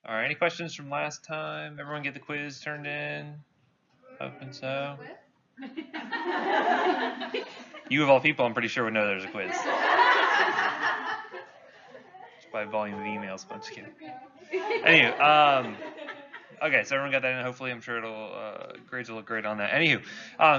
All right, any questions from last time? Everyone get the quiz turned in? Hoping so. You of all people, I'm pretty sure would know there's a quiz. Just by volume of emails, bunch of kidding. Anyway, okay, so everyone got that in. Hopefully, I'm sure grades will look great on that. Anywho,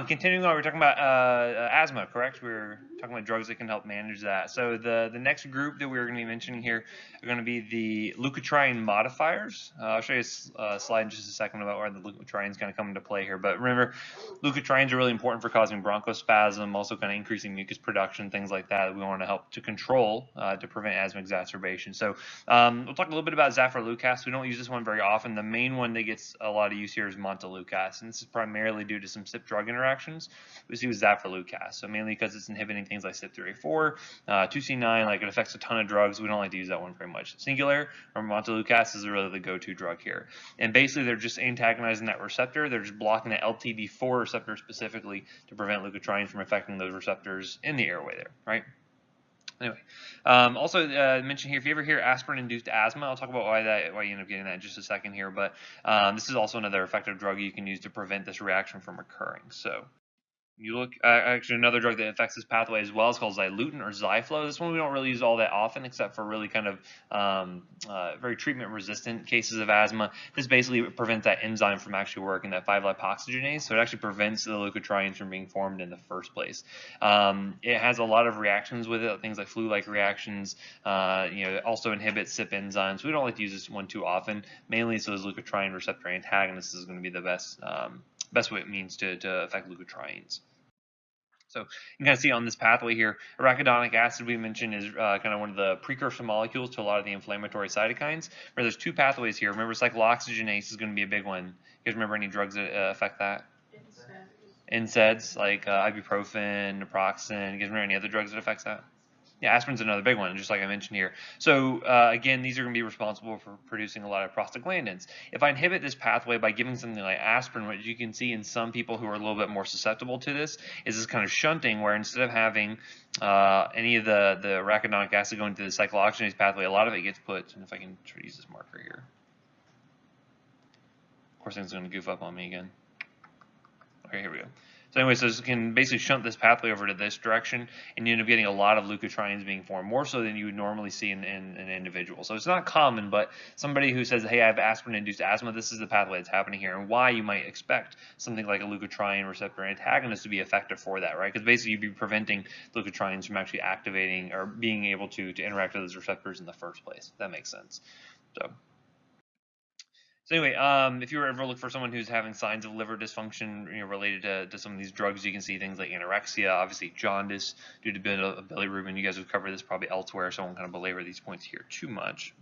continuing on, we're talking about asthma, correct? We're talking about drugs that can help manage that. So the next group that we're going to be mentioning here are going to be the leukotriene modifiers. I'll show you a slide in just a second about where the leukotrienes kind of come into play here. But remember, leukotrienes are really important for causing bronchospasm, also kind of increasing mucus production, things like that. We want to help to control to prevent asthma exacerbation. So we'll talk a little bit about zafarlucas. We don't use this one very often. The main one that gets a lot of use here is montelukast, and this is primarily due to some CYP drug interactions we see with zafarlucas. So mainly because it's inhibiting things like CYP3A4, 2C9, like it affects a ton of drugs. We don't like to use that one very much. Singular or montelukast is really the go-to drug here. And basically they're just antagonizing that receptor. They're just blocking the LTD4 receptor specifically to prevent leukotriene from affecting those receptors in the airway there, right? Anyway, also mention here, if you ever hear aspirin-induced asthma, I'll talk about why you end up getting that in just a second here. But this is also another effective drug you can use to prevent this reaction from occurring. So you look actually another drug that affects this pathway as well is called Xylutin or Zyflo. This one we don't really use all that often except for really kind of very treatment resistant cases of asthma. This basically prevents that enzyme from actually working, that 5-lipoxygenase, so it actually prevents the leukotrienes from being formed in the first place. It has a lot of reactions with it, things like flu-like reactions. It also inhibits CYP enzymes. We don't like to use this one too often, mainly so as leukotriene receptor antagonists is going to be the best way it means to affect leukotrienes. So you can kind of see on this pathway here, arachidonic acid we mentioned is kind of one of the precursor molecules to a lot of the inflammatory cytokines. Where there's two pathways here. Remember, cyclooxygenase is going to be a big one. You guys remember any drugs that affect that? NSAIDs, like ibuprofen, naproxen. You guys remember any other drugs that affects that? Yeah, aspirin's another big one, just like I mentioned here. So again, these are going to be responsible for producing a lot of prostaglandins. If I inhibit this pathway by giving something like aspirin, what you can see in some people who are a little bit more susceptible to this is this kind of shunting, where instead of having any of the arachidonic acid going to the cyclooxygenase pathway, a lot of it gets put, and if I can try to use this marker here. Of course, things are going to goof up on me again. Okay, here we go. So anyway, so this can basically shunt this pathway over to this direction, and you end up getting a lot of leukotrienes being formed, more so than you would normally see in an individual. So it's not common, but somebody who says, hey, I have aspirin-induced asthma, this is the pathway that's happening here, and why you might expect something like a leukotriene receptor antagonist to be effective for that, right? Because basically you'd be preventing leukotrienes from actually activating or being able to interact with those receptors in the first place. If that makes sense. So anyway, if you were ever look for someone who's having signs of liver dysfunction, related to some of these drugs, you can see things like anorexia, obviously jaundice due to bilirubin. You guys have covered this probably elsewhere, so I won't kind of belabor these points here too much.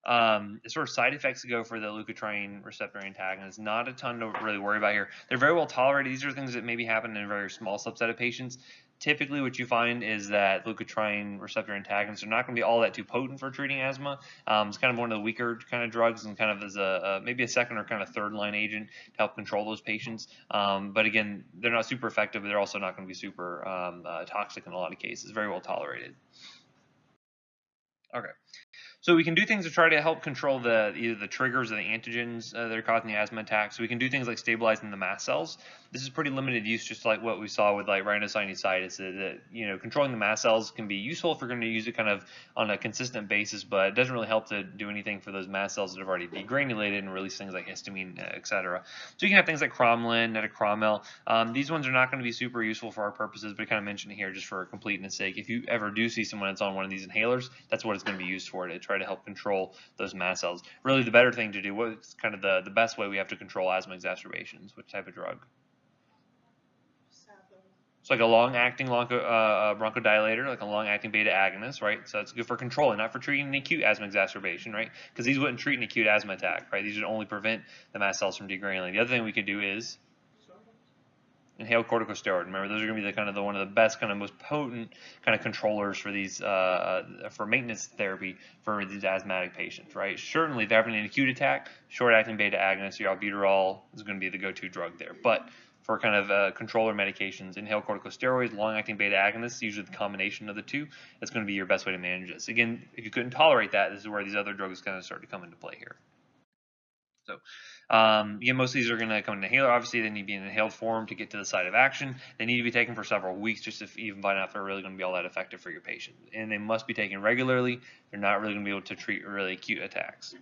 But as far as side effects go for the leukotriene receptor antagonists, not a ton to really worry about here. They're very well tolerated. These are things that maybe happen in a very small subset of patients. Typically, what you find is that leukotriene receptor antagonists are not going to be all that too potent for treating asthma. It's kind of one of the weaker kind of drugs, and kind of as maybe a second or kind of third line agent to help control those patients. But again, they're not super effective, but they're also not going to be super toxic in a lot of cases. Very well tolerated. Okay. So we can do things to try to help control either the triggers or the antigens that are causing the asthma attack. So we can do things like stabilizing the mast cells. This is pretty limited use, just like what we saw with like rhinosinusitis. That controlling the mast cells can be useful if we're going to use it kind of on a consistent basis, but it doesn't really help to do anything for those mast cells that have already degranulated and release things like histamine, etc. So you can have things like cromolyn, netocromel. These ones are not going to be super useful for our purposes, but I kind of mentioned it here just for completeness sake. If you ever do see someone that's on one of these inhalers, that's what it's going to be used for, to try to help control those mast cells. Really, the better thing to do, what's kind of the best way we have to control asthma exacerbations? Which type of drug? It's like a long-acting bronchodilator, like a long-acting beta agonist, right? So it's good for controlling, not for treating an acute asthma exacerbation, right? Because these wouldn't treat an acute asthma attack, right? These would only prevent the mast cells from degranulating. The other thing we could do is inhaled corticosteroid. Remember, those are going to be one of the best, kind of most potent kind of controllers for these for maintenance therapy for these asthmatic patients, right? Certainly, if they're having an acute attack, short-acting beta agonist, your albuterol is going to be the go-to drug there. But for kind of controller medications, inhaled corticosteroids, long-acting beta agonists, usually the combination of the two, that's going to be your best way to manage this. Again, if you couldn't tolerate that, this is where these other drugs kind of start to come into play here. So, again, most of these are going to come in an inhaler. Obviously, they need to be in inhaled form to get to the site of action. They need to be taken for several weeks just to even find out if they're really going to be all that effective for your patient. And they must be taken regularly. They're not really going to be able to treat really acute attacks.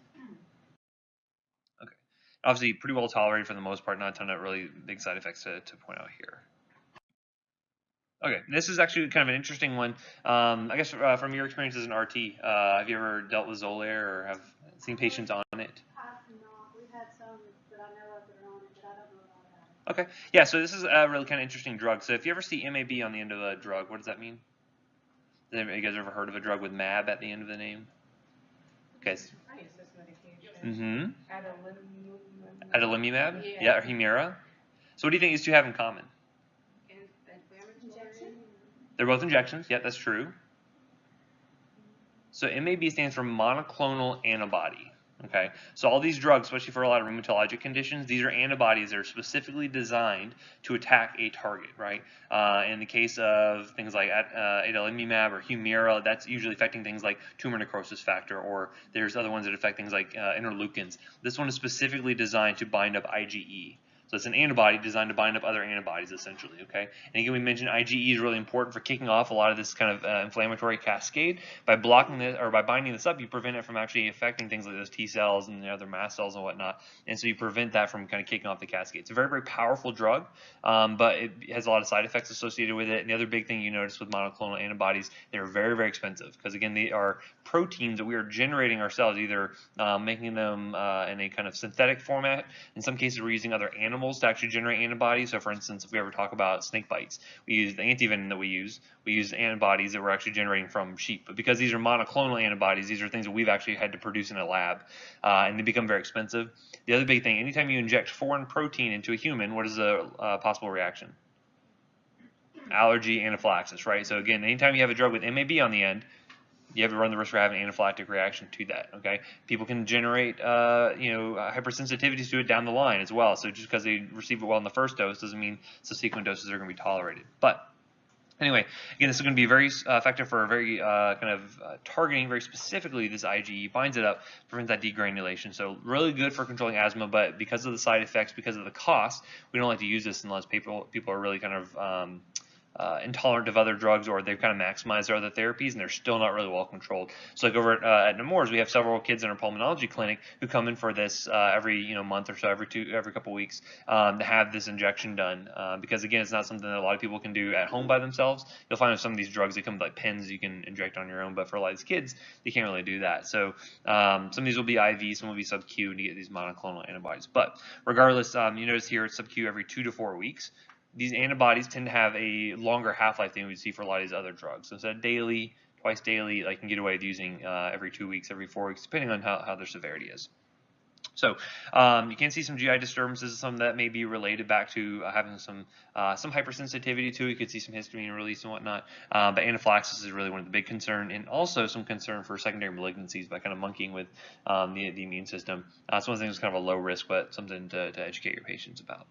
Okay. Obviously, pretty well tolerated for the most part. Not a ton of really big side effects to point out here. Okay, this is actually kind of an interesting one. I guess from your experience as an RT, have you ever dealt with Xolair or have seen patients on it? We've had some that I know of that are on it, but I don't know about it. Okay, yeah, so this is a really kind of interesting drug. So if you ever see MAB on the end of a drug, what does that mean? Have you guys ever heard of a drug with MAB at the end of the name? Okay. Mm-hmm. Adalimumab? Yeah, or Humira. So what do you think these two have in common? They're both injections. Yeah, that's true. So MAB stands for monoclonal antibody. Okay, so all these drugs, especially for a lot of rheumatologic conditions, these are antibodies that are specifically designed to attack a target, right? In the case of things like adalimumab or Humira, that's usually affecting things like tumor necrosis factor, or there's other ones that affect things like interleukins. This one is specifically designed to bind up IgE. So it's an antibody designed to bind up other antibodies, essentially, okay? And again, we mentioned IgE is really important for kicking off a lot of this kind of inflammatory cascade. By blocking this, or by binding this up, you prevent it from actually affecting things like those T cells and the other mast cells and whatnot. And so you prevent that from kind of kicking off the cascade. It's a very, very powerful drug, but it has a lot of side effects associated with it. And the other big thing you notice with monoclonal antibodies, they're very, very expensive because, again, they are proteins that we are generating ourselves, either making them in a kind of synthetic format. In some cases, we're using other animals to actually generate antibodies. So for instance, if we ever talk about snake bites, we use the antivenom that we use antibodies that we're actually generating from sheep. But because these are monoclonal antibodies, these are things that we've actually had to produce in a lab, and they become very expensive. The other big thing, anytime you inject foreign protein into a human, what is the possible reaction? Allergy, anaphylaxis, right? So again, anytime you have a drug with MAB on the end, you have to run the risk for having an anaphylactic reaction to that. Okay, people can generate hypersensitivities to it down the line as well. So just because they receive it well in the first dose doesn't mean subsequent doses are going to be tolerated. But anyway, again, this is going to be very effective for a very targeting very specifically this IgE, binds it up, prevents that degranulation. So really good for controlling asthma, but because of the side effects, because of the cost, we don't like to use this unless people are really kind of intolerant of other drugs, or they've kind of maximized their other therapies and they're still not really well controlled. So like over at Nemours, we have several kids in our pulmonology clinic who come in for this every month or so, every couple weeks, to have this injection done, because again, it's not something that a lot of people can do at home by themselves. You'll find with some of these drugs, they come with like pens you can inject on your own, but for a lot of these kids, they can't really do that. So some of these will be IV, some will be sub-Q to get these monoclonal antibodies. But regardless, you notice here it's sub-Q every 2 to 4 weeks. These antibodies tend to have a longer half-life than we see for a lot of these other drugs. So instead of daily, twice daily, I can get away with using every 2 weeks, every 4 weeks, depending on how their severity is. So you can see some GI disturbances, some that may be related back to having some hypersensitivity to it. You could see some histamine release and whatnot. But anaphylaxis is really one of the big concerns, and also some concern for secondary malignancies by kind of monkeying with the immune system. So one thing is kind of a low risk, but something to educate your patients about.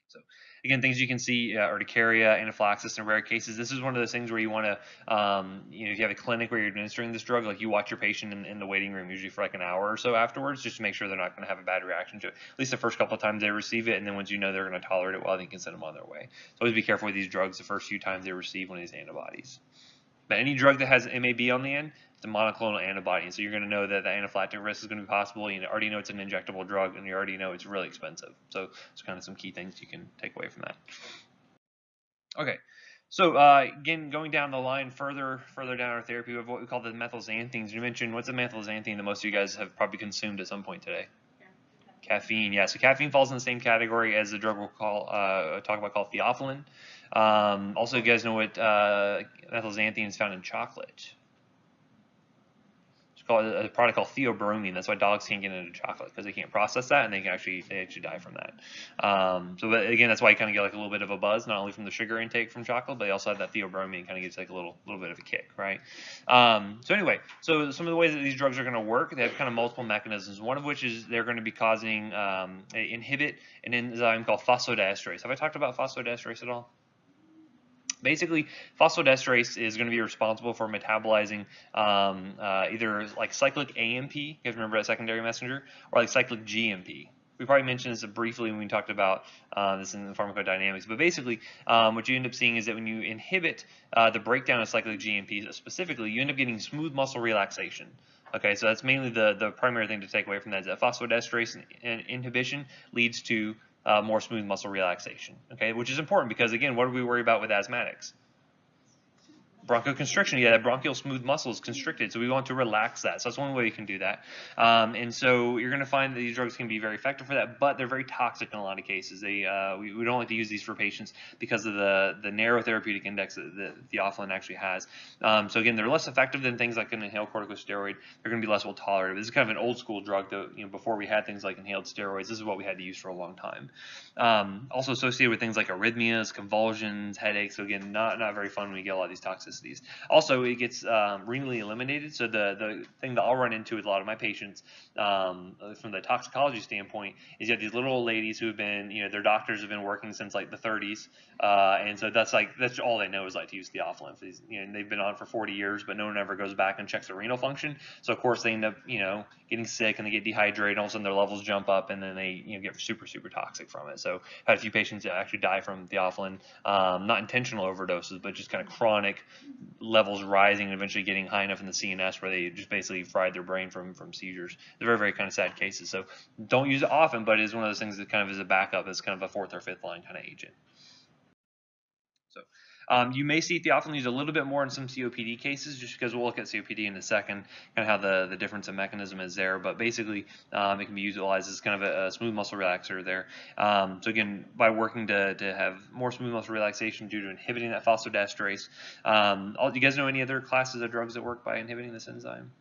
So again, things you can see, urticaria, anaphylaxis in rare cases. This is one of those things where you want to, if you have a clinic where you're administering this drug, like you watch your patient in the waiting room usually for like an hour or so afterwards, just to make sure they're not going to have a bad reaction to it. At least the first couple of times they receive it, and then once you know they're going to tolerate it well, then you can send them on their way. So always be careful with these drugs the first few times they receive one of these antibodies. But any drug that has MAB on the end, it's a monoclonal antibody, and so you're going to know that the anaphylactic risk is going to be possible. You already know it's an injectable drug, and you already know it's really expensive. So it's kind of some key things you can take away from that. Okay, so again, going down the line further down our therapy, we have what we call the methylxanthines. You mentioned, what's a methylxanthine that most of you guys have probably consumed at some point today? Caffeine, yeah. So caffeine falls in the same category as the drug we'll talk about called theophylline. Also, you guys know what methylxanthine is found in chocolate. It's called a product called theobromine. That's why dogs can't get into chocolate, because they can't process that, and they actually die from that. So again, that's why you kind of get like a little bit of a buzz, not only from the sugar intake from chocolate, but they also have that theobromine, kind of gives like a little bit of a kick, right? So anyway, so some of the ways that these drugs are going to work, they have kind of multiple mechanisms. One of which is they're going to be causing inhibit an enzyme called phosphodiesterase. Have I talked about phosphodiesterase at all? Basically, phosphodiesterase is going to be responsible for metabolizing either like cyclic AMP, you guys remember that secondary messenger, or like cyclic GMP. We probably mentioned this briefly when we talked about this in the pharmacodynamics, but basically what you end up seeing is that when you inhibit the breakdown of cyclic GMP specifically, you end up getting smooth muscle relaxation. Okay, so that's mainly the primary thing to take away from that, is that phosphodiesterase inhibition leads to more smooth muscle relaxation, okay, which is important because, again, what do we worry about with asthmatics? Bronchoconstriction, yeah, that bronchial smooth muscle is constricted, so we want to relax that. So that's one way you can do that. And so you're going to find that these drugs can be very effective for that, but they're very toxic in a lot of cases. We don't like to use these for patients because of the narrow therapeutic index that theophylline actually has. So again, they're less effective than things like an inhaled corticosteroid. They're going to be less well tolerated. This is kind of an old school drug that, before we had things like inhaled steroids, this is what we had to use for a long time. Also associated with things like arrhythmias, convulsions, headaches. So again, not very fun when we get a lot of these toxicities. Also, it gets renally eliminated. So the thing that I'll run into with a lot of my patients from the toxicology standpoint is you have these little old ladies who have been, their doctors have been working since like the 30s, and so that's all they know is like to use theophylline for these. And they've been on for 40 years, but no one ever goes back and checks their renal function. So of course they end up getting sick and they get dehydrated. All of a sudden their levels jump up and then they get super toxic from it. So I had a few patients that actually die from theophylline, not intentional overdoses, but just kind of chronic levels rising and eventually getting high enough in the CNS where they just basically fried their brain from seizures. They're very kind of sad cases. So don't use it often, but it is one of those things that kind of is a backup, as kind of a fourth or fifth line kind of agent. So you may see theophylline used a little bit more in some COPD cases, just because we'll look at COPD in a second, kind of how the difference in mechanism is there. But basically, it can be utilized as kind of a smooth muscle relaxer there. So again, by working to have more smooth muscle relaxation due to inhibiting that phosphodiesterase. Do you guys know any other classes of drugs that work by inhibiting this enzyme?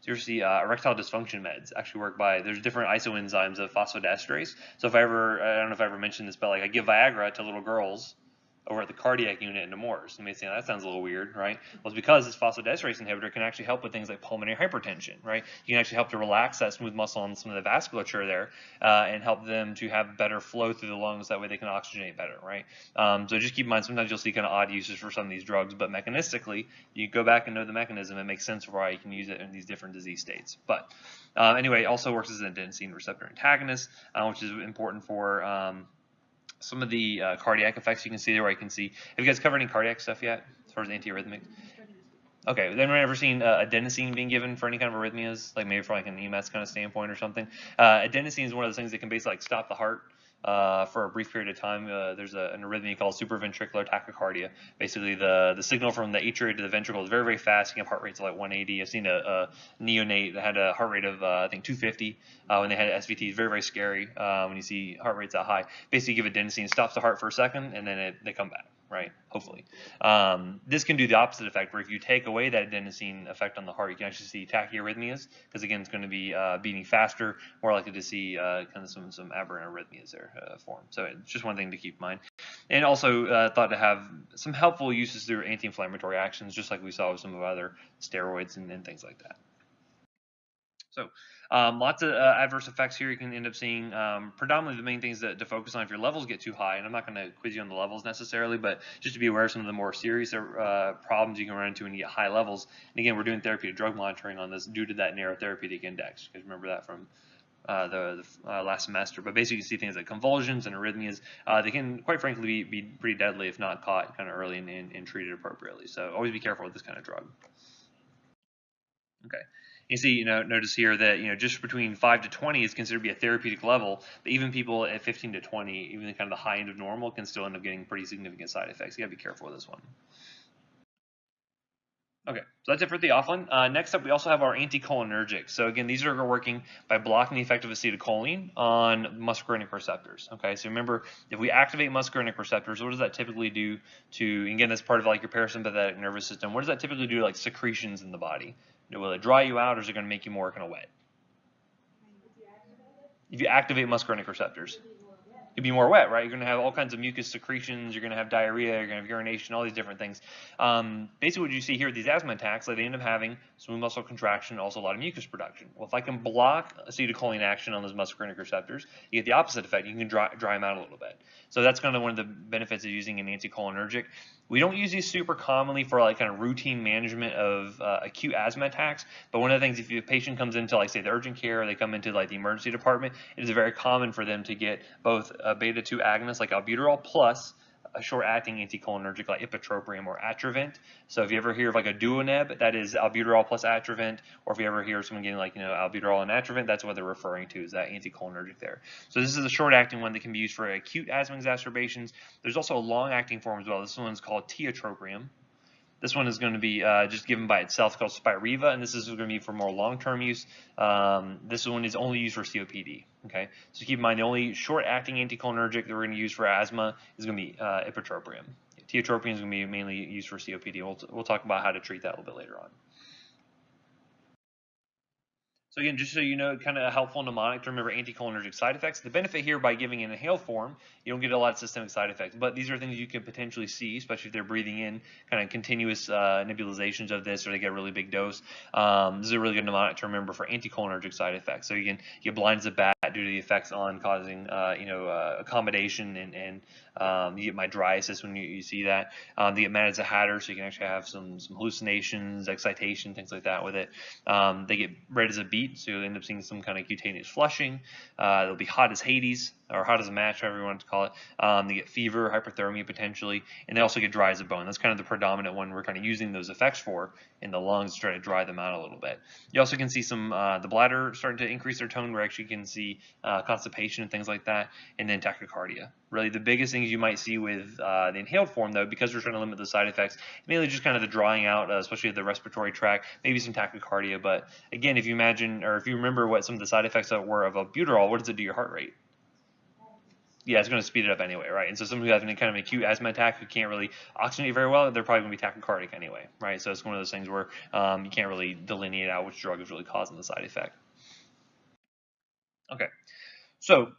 Seriously, erectile dysfunction meds actually work by, there's different isoenzymes of phosphodiesterase. So I don't know if I ever mentioned this, but like I give Viagra to little girls over at the cardiac unit in Nemours. You may say, that sounds a little weird, right? Well, it's because this phosphodiesterase inhibitor can actually help with things like pulmonary hypertension, right? You can actually help to relax that smooth muscle on some of the vasculature there and help them to have better flow through the lungs. That way they can oxygenate better, right? So just keep in mind, sometimes you'll see kind of odd uses for some of these drugs, but mechanistically, you go back and know the mechanism, it makes sense for why you can use it in these different disease states. But anyway, it also works as an adenosine receptor antagonist, which is important for some of the cardiac effects you can see there. Where you can see, have you guys covered any cardiac stuff yet as far as antiarrhythmic? Okay, then we've ever seen adenosine being given for any kind of arrhythmias, like maybe from like an EMS kind of standpoint or something. Adenosine is one of those things that can basically like stop the heart for a brief period of time. There's an arrhythmia called supraventricular tachycardia. Basically, the signal from the atria to the ventricle is very fast. You can have heart rates of like 180. I've seen a neonate that had a heart rate of I think 250 when they had SVT. Very scary when you see heart rates that high. Basically, give adenosine, stops the heart for a second, and then they come back. Right, hopefully. This can do the opposite effect, where if you take away that adenosine effect on the heart, you can actually see tachyarrhythmias, because again, it's going to be beating faster, more likely to see kind of some aberrant arrhythmias there form. So it's just one thing to keep in mind. And also thought to have some helpful uses through anti-inflammatory actions, just like we saw with some of other steroids and things like that. So lots of adverse effects here you can end up seeing. Predominantly the main things to focus on if your levels get too high, and I'm not going to quiz you on the levels necessarily, but just to be aware of some of the more serious problems you can run into when you get high levels. And again, we're doing therapeutic drug monitoring on this due to that narrow therapeutic index. You guys remember that from the last semester. But basically you see things like convulsions and arrhythmias. They can quite frankly be pretty deadly if not caught kind of early and treated appropriately. So always be careful with this kind of drug. Okay. You see, notice here that, just between 5 to 20 is considered to be a therapeutic level, but even people at 15 to 20, even kind of the high end of normal, can still end up getting pretty significant side effects. You gotta be careful with this one. Okay, so that's it for theophylline. Next up, we also have our anticholinergic. So again, these are working by blocking the effect of acetylcholine on muscarinic receptors. Okay, so remember, if we activate muscarinic receptors, what does that typically do to, again, that's part of like your parasympathetic nervous system. What does that typically do to like secretions in the body? Will it dry you out, or is it going to make you more kind of wet? If you activate muscarinic receptors. You'd be more wet, right? You're going to have all kinds of mucus secretions. You're going to have diarrhea. You're going to have urination, all these different things. Basically, what you see here with these asthma attacks, they end up having smooth muscle contraction, also a lot of mucus production. Well, if I can block acetylcholine action on those muscarinic receptors, you get the opposite effect. You can dry them out a little bit. So that's kind of one of the benefits of using an anticholinergic. We don't use these super commonly for like kind of routine management of acute asthma attacks. But one of the things, if a patient comes into like say the urgent care, or they come into like the emergency department, it is very common for them to get both a beta-2 agonist like albuterol plus a short-acting anticholinergic like ipratropium or Atrovent. So if you ever hear of like a duoneb, that is albuterol plus Atrovent, or if you ever hear someone getting like albuterol and Atrovent, that's what they're referring to, is that anticholinergic there. So this is a short-acting one that can be used for acute asthma exacerbations. There's also a long-acting form as well. This one's called tiotropium. This one is going to be just given by itself, called Spiriva, and this is going to be for more long-term use. This one is only used for COPD. Okay, so keep in mind the only short-acting anticholinergic that we're going to use for asthma is going to be ipratropium. Tiotropium is going to be mainly used for COPD. We'll talk about how to treat that a little bit later on. So again, just so you know, kind of a helpful mnemonic to remember anticholinergic side effects. The benefit here by giving an inhaled form, you don't get a lot of systemic side effects, but these are things you can potentially see, especially if they're breathing in kind of continuous nebulizations of this, or they get a really big dose. This is a really good mnemonic to remember for anticholinergic side effects. So you can get blind as a bat due to the effects on causing, accommodation, and you get mydriasis when you see that. They get mad as a hatter, so you can actually have some hallucinations, excitation, things like that with it. They get red as a beet, so you'll end up seeing some kind of cutaneous flushing. They'll be hot as Hades, or hot as a match, however you want to call it. They get fever, hyperthermia potentially, and they also get dry as a bone. That's kind of the predominant one we're kind of using those effects for in the lungs to try to dry them out a little bit. You also can see some the bladder starting to increase their tone, where actually you can see constipation and things like that, and then tachycardia. Really, the biggest things you might see with the inhaled form, though, because we're trying to limit the side effects, mainly just kind of the drying out, especially of the respiratory tract, maybe some tachycardia. But again, if you imagine, or if you remember what some of the side effects were of albuterol, what does it do to your heart rate? Yeah, it's going to speed it up anyway, right? And so someone who has any kind of acute asthma attack who can't really oxygenate very well, they're probably going to be tachycardic anyway, right? So it's one of those things where you can't really delineate out which drug is really causing the side effect. Okay. So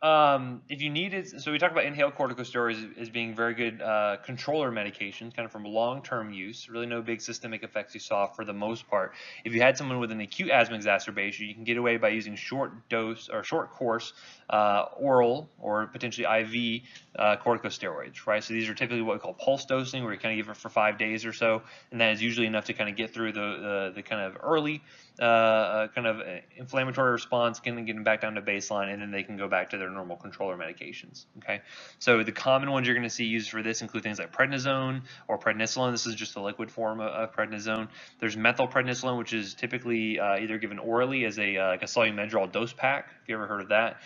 if you need it, so we talk about inhaled corticosteroids as being very good controller medications, kind of from long-term use. Really no big systemic effects you saw for the most part. If you had someone with an acute asthma exacerbation, you can get away by using short dose or short course oral or potentially IV corticosteroids, right? So these are typically what we call pulse dosing, where you kind of give it for 5 days or so, and that is usually enough to kind of get through the kind of early kind of inflammatory response, getting them back down to baseline, and then they can go back to their normal controller medications. Okay, so the common ones you're going to see used for this include things like prednisone or prednisolone. This is just a liquid form of prednisone. There's methylprednisolone, which is typically either given orally as a like a Solumedrol dose pack, if you ever heard of that,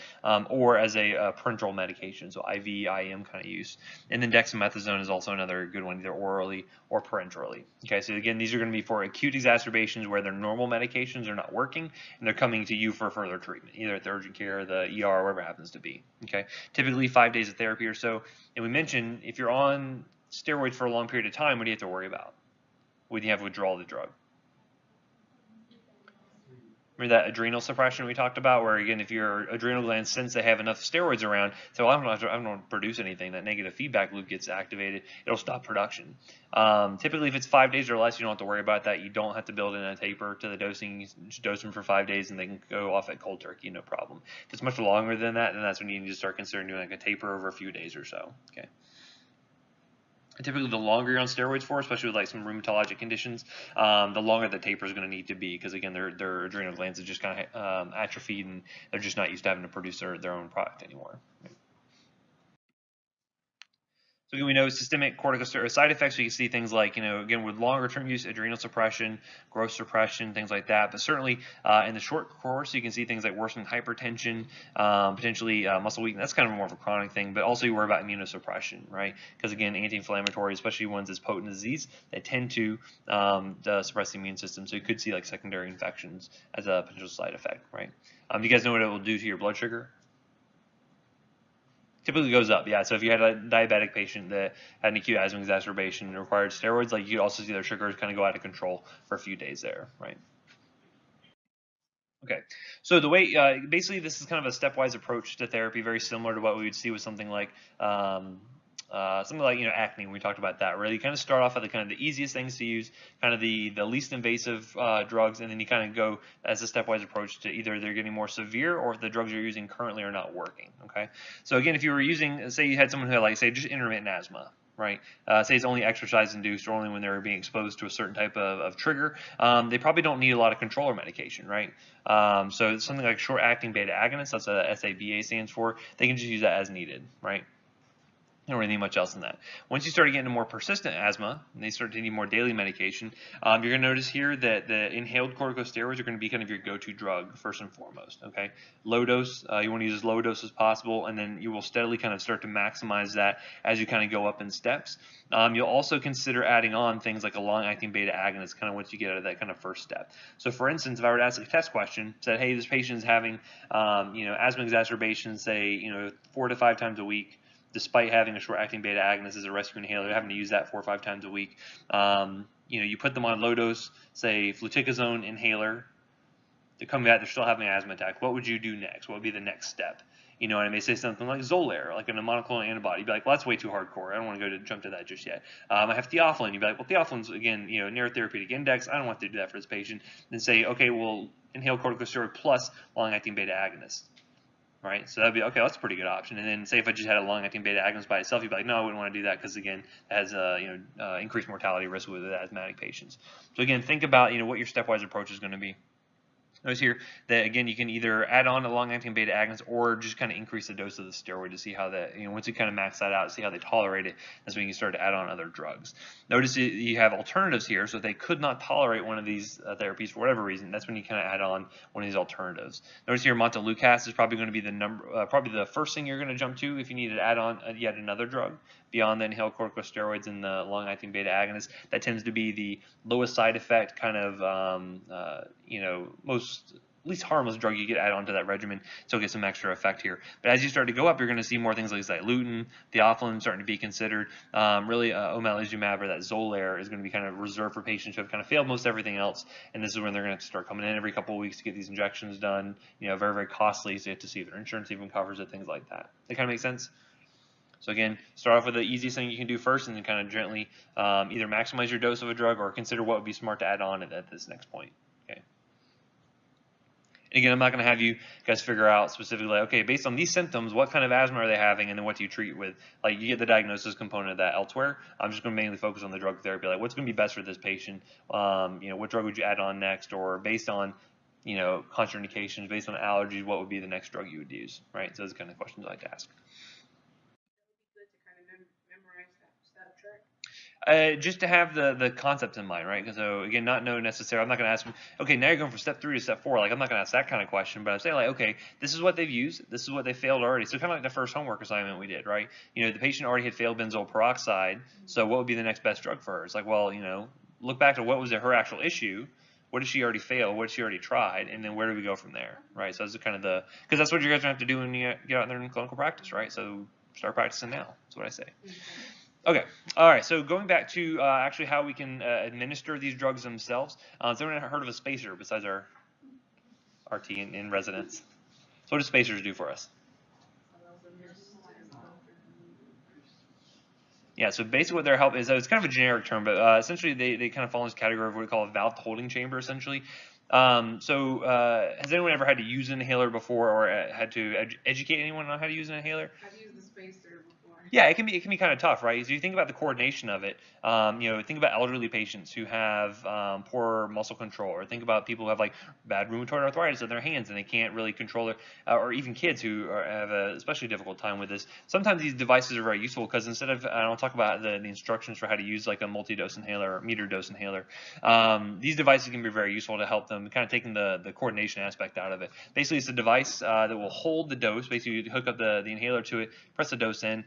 or as a parenteral medication, so IV, IM kind of use. And then dexamethasone is also another good one, either orally or parenterally. Okay, so again, these are going to be for acute exacerbations where their normal medications are not working, and they're coming to you for further treatment, either at the urgent care, the ER, or wherever it happens to be. Okay, typically 5 days of therapy or so. And we mentioned if you're on steroids for a long period of time, what do you have to worry about when you have withdrawal of the drug? Remember that adrenal suppression we talked about, where again, if your adrenal glands sense they have enough steroids around, so well, I don't produce anything, that negative feedback loop gets activated, it'll stop production. Typically, if it's 5 days or less, you don't have to worry about that. You don't have to build in a taper to the dosing. You just dose them for 5 days, and they can go off at cold turkey, no problem. If it's much longer than that, then that's when you need to start considering doing like a taper over a few days or so. Okay. Typically, the longer you're on steroids for, especially with like some rheumatologic conditions, the longer the taper is going to need to be, because again, their adrenal glands are just kind of atrophied, and they're just not used to having to produce their own product anymore. So again, we know systemic corticosteroid side effects. You can see things like, again, with longer term use, adrenal suppression, growth suppression, things like that. But certainly in the short course, you can see things like worsening hypertension, potentially muscle weakness. That's kind of more of a chronic thing. But also you worry about immunosuppression, right? Because again, anti-inflammatory, especially ones as potent as these, they tend to suppress the immune system. So you could see like secondary infections as a potential side effect, right? You guys know what it will do to your blood sugar? Typically goes up, yeah. So if you had a diabetic patient that had an acute asthma exacerbation and required steroids, like you also see their sugars kind of go out of control for a few days there, right? Okay, so the way, basically this is kind of a stepwise approach to therapy, very similar to what we would see with something like, acne. We talked about that. Really, you kind of start off at the kind of the easiest things to use, kind of the least invasive drugs, and then you kind of go as a stepwise approach to either they're getting more severe or if the drugs you're using currently are not working. Okay, so again, if you were using, say you had someone who had, like, say, just intermittent asthma, right? Say it's only exercise induced or only when they're being exposed to a certain type of trigger, they probably don't need a lot of controller medication, right? So it's something like short-acting beta agonists, that's what SABA stands for. They can just use that as needed, right? You don't really need much else than that. Once you start getting into more persistent asthma, and they start to need more daily medication, you're going to notice here that the inhaled corticosteroids are going to be kind of your go-to drug first and foremost. Okay, low dose. You want to use as low dose as possible, and then you will steadily kind of start to maximize that as you kind of go up in steps. You'll also consider adding on things like a long-acting beta agonist, kind of once you get out of that kind of first step. So, for instance, if I were to ask a test question, said, "Hey, this patient is having, asthma exacerbations, say, 4 to 5 times a week." Despite having a short-acting beta agonist as a rescue inhaler, they're having to use that 4 or 5 times a week. You put them on low dose, say, fluticasone inhaler. They come back, they're still having an asthma attack. What would you do next? What would be the next step? And I may say something like Xolair, like a monoclonal antibody. You'd be like, well, that's way too hardcore. I don't want to jump to that just yet. I have theophylline. You'd be like, well, theophylline's, again, narrow therapeutic index. I don't want to do that for this patient. Then say, okay, well, inhale corticosteroid plus long-acting beta agonist. Right, so that'd be okay. That's a pretty good option. And then say if I just had a long-acting beta agonist by itself, you'd be like, no, I wouldn't want to do that because again, it has increased mortality risk with asthmatic patients. So again, think about what your stepwise approach is going to be. Notice here that again you can either add on a long-acting beta agonist or just kind of increase the dose of the steroid to see how that once you kind of max that out, see how they tolerate it. That's when you can start to add on other drugs. Notice you have alternatives here, so if they could not tolerate one of these therapies for whatever reason, that's when you kind of add on one of these alternatives. Notice here Methylxanthines is probably going to be probably the first thing you're going to jump to if you need to add on yet another drug beyond the inhaled corticosteroids and the long-acting beta agonist. That tends to be the lowest side effect, kind of least harmless drug you get add on to that regimen, so get some extra effect here. But as you start to go up, you're going to see more things like xyluten, theophylline starting to be considered. Really, omalizumab or that Xolair is going to be kind of reserved for patients who have kind of failed most everything else, and this is when they're going to start coming in every couple of weeks to get these injections done. Very, very costly, so you have to see if their insurance even covers it, things like that. That kind of makes sense? So again, start off with the easiest thing you can do first, and then kind of gently either maximize your dose of a drug or consider what would be smart to add on at this next point. Okay. And again, I'm not going to have you guys figure out specifically, like, okay, based on these symptoms, what kind of asthma are they having, and then what do you treat with? Like, you get the diagnosis component of that elsewhere. I'm just going to mainly focus on the drug therapy, like what's going to be best for this patient. What drug would you add on next, or based on contraindications, based on allergies, what would be the next drug you would use, right? So those are the kind of questions I like to ask. Just to have the concept in mind, right? So again, not know necessarily. I'm not going to ask them, okay, now you're going from step 3 to step 4. Like, I'm not going to ask that kind of question, but I'm saying, like, okay, this is what they've used, this is what they failed already. So kind of like the first homework assignment we did, right? The patient already had failed benzoyl peroxide, so what would be the next best drug for her? It's like, well, look back to what was her actual issue. What did she already fail? What did she already tried? And then where do we go from there, right? So that's kind of because that's what you guys are going to have to do when you get out there in clinical practice, right? So start practicing now. That's what I say. Okay, all right, so going back to actually how we can administer these drugs themselves. Has anyone heard of a spacer besides our RT in residence? So what do spacers do for us? Yeah, so basically what their help is, it's kind of a generic term, but essentially they kind of fall in this category of what we call a valve holding chamber, essentially. Has anyone ever had to use an inhaler before, or had to educate anyone on how to use an inhaler? I've used the spacer before. Yeah, it can be kind of tough, right? So you think about the coordination of it. Think about elderly patients who have poor muscle control, or think about people who have like bad rheumatoid arthritis in their hands and they can't really control their, or even kids who have a especially difficult time with this. Sometimes these devices are very useful because instead of, I don't talk about the instructions for how to use like a multi-dose inhaler or meter dose inhaler. These devices can be very useful to help them, kind of taking the coordination aspect out of it. Basically, it's a device that will hold the dose. Basically, you hook up the inhaler to it, press the dose in.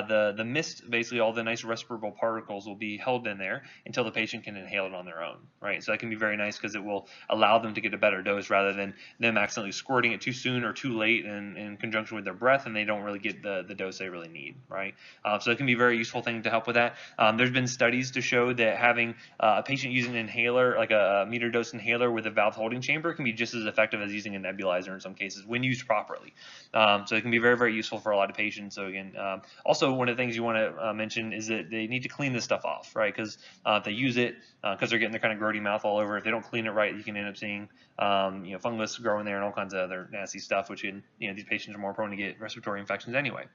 the mist, basically all the nice respirable particles, will be held in there until the patient can inhale it on their own, right? So that can be very nice because it will allow them to get a better dose rather than them accidentally squirting it too soon or too late in conjunction with their breath, and they don't really get the dose they really need, right? So it can be a very useful thing to help with that. There's been studies to show that having a patient using an inhaler, like a meter dose inhaler with a valve holding chamber, can be just as effective as using a nebulizer in some cases when used properly. So it can be very, very useful for a lot of patients. So again, also one of the things you want to mention is that they need to clean this stuff off, right? Because if they use it, because they're getting their kind of grody mouth all over, if they don't clean it right, you can end up seeing fungus growing there and all kinds of other nasty stuff, which these patients are more prone to get respiratory infections anyway.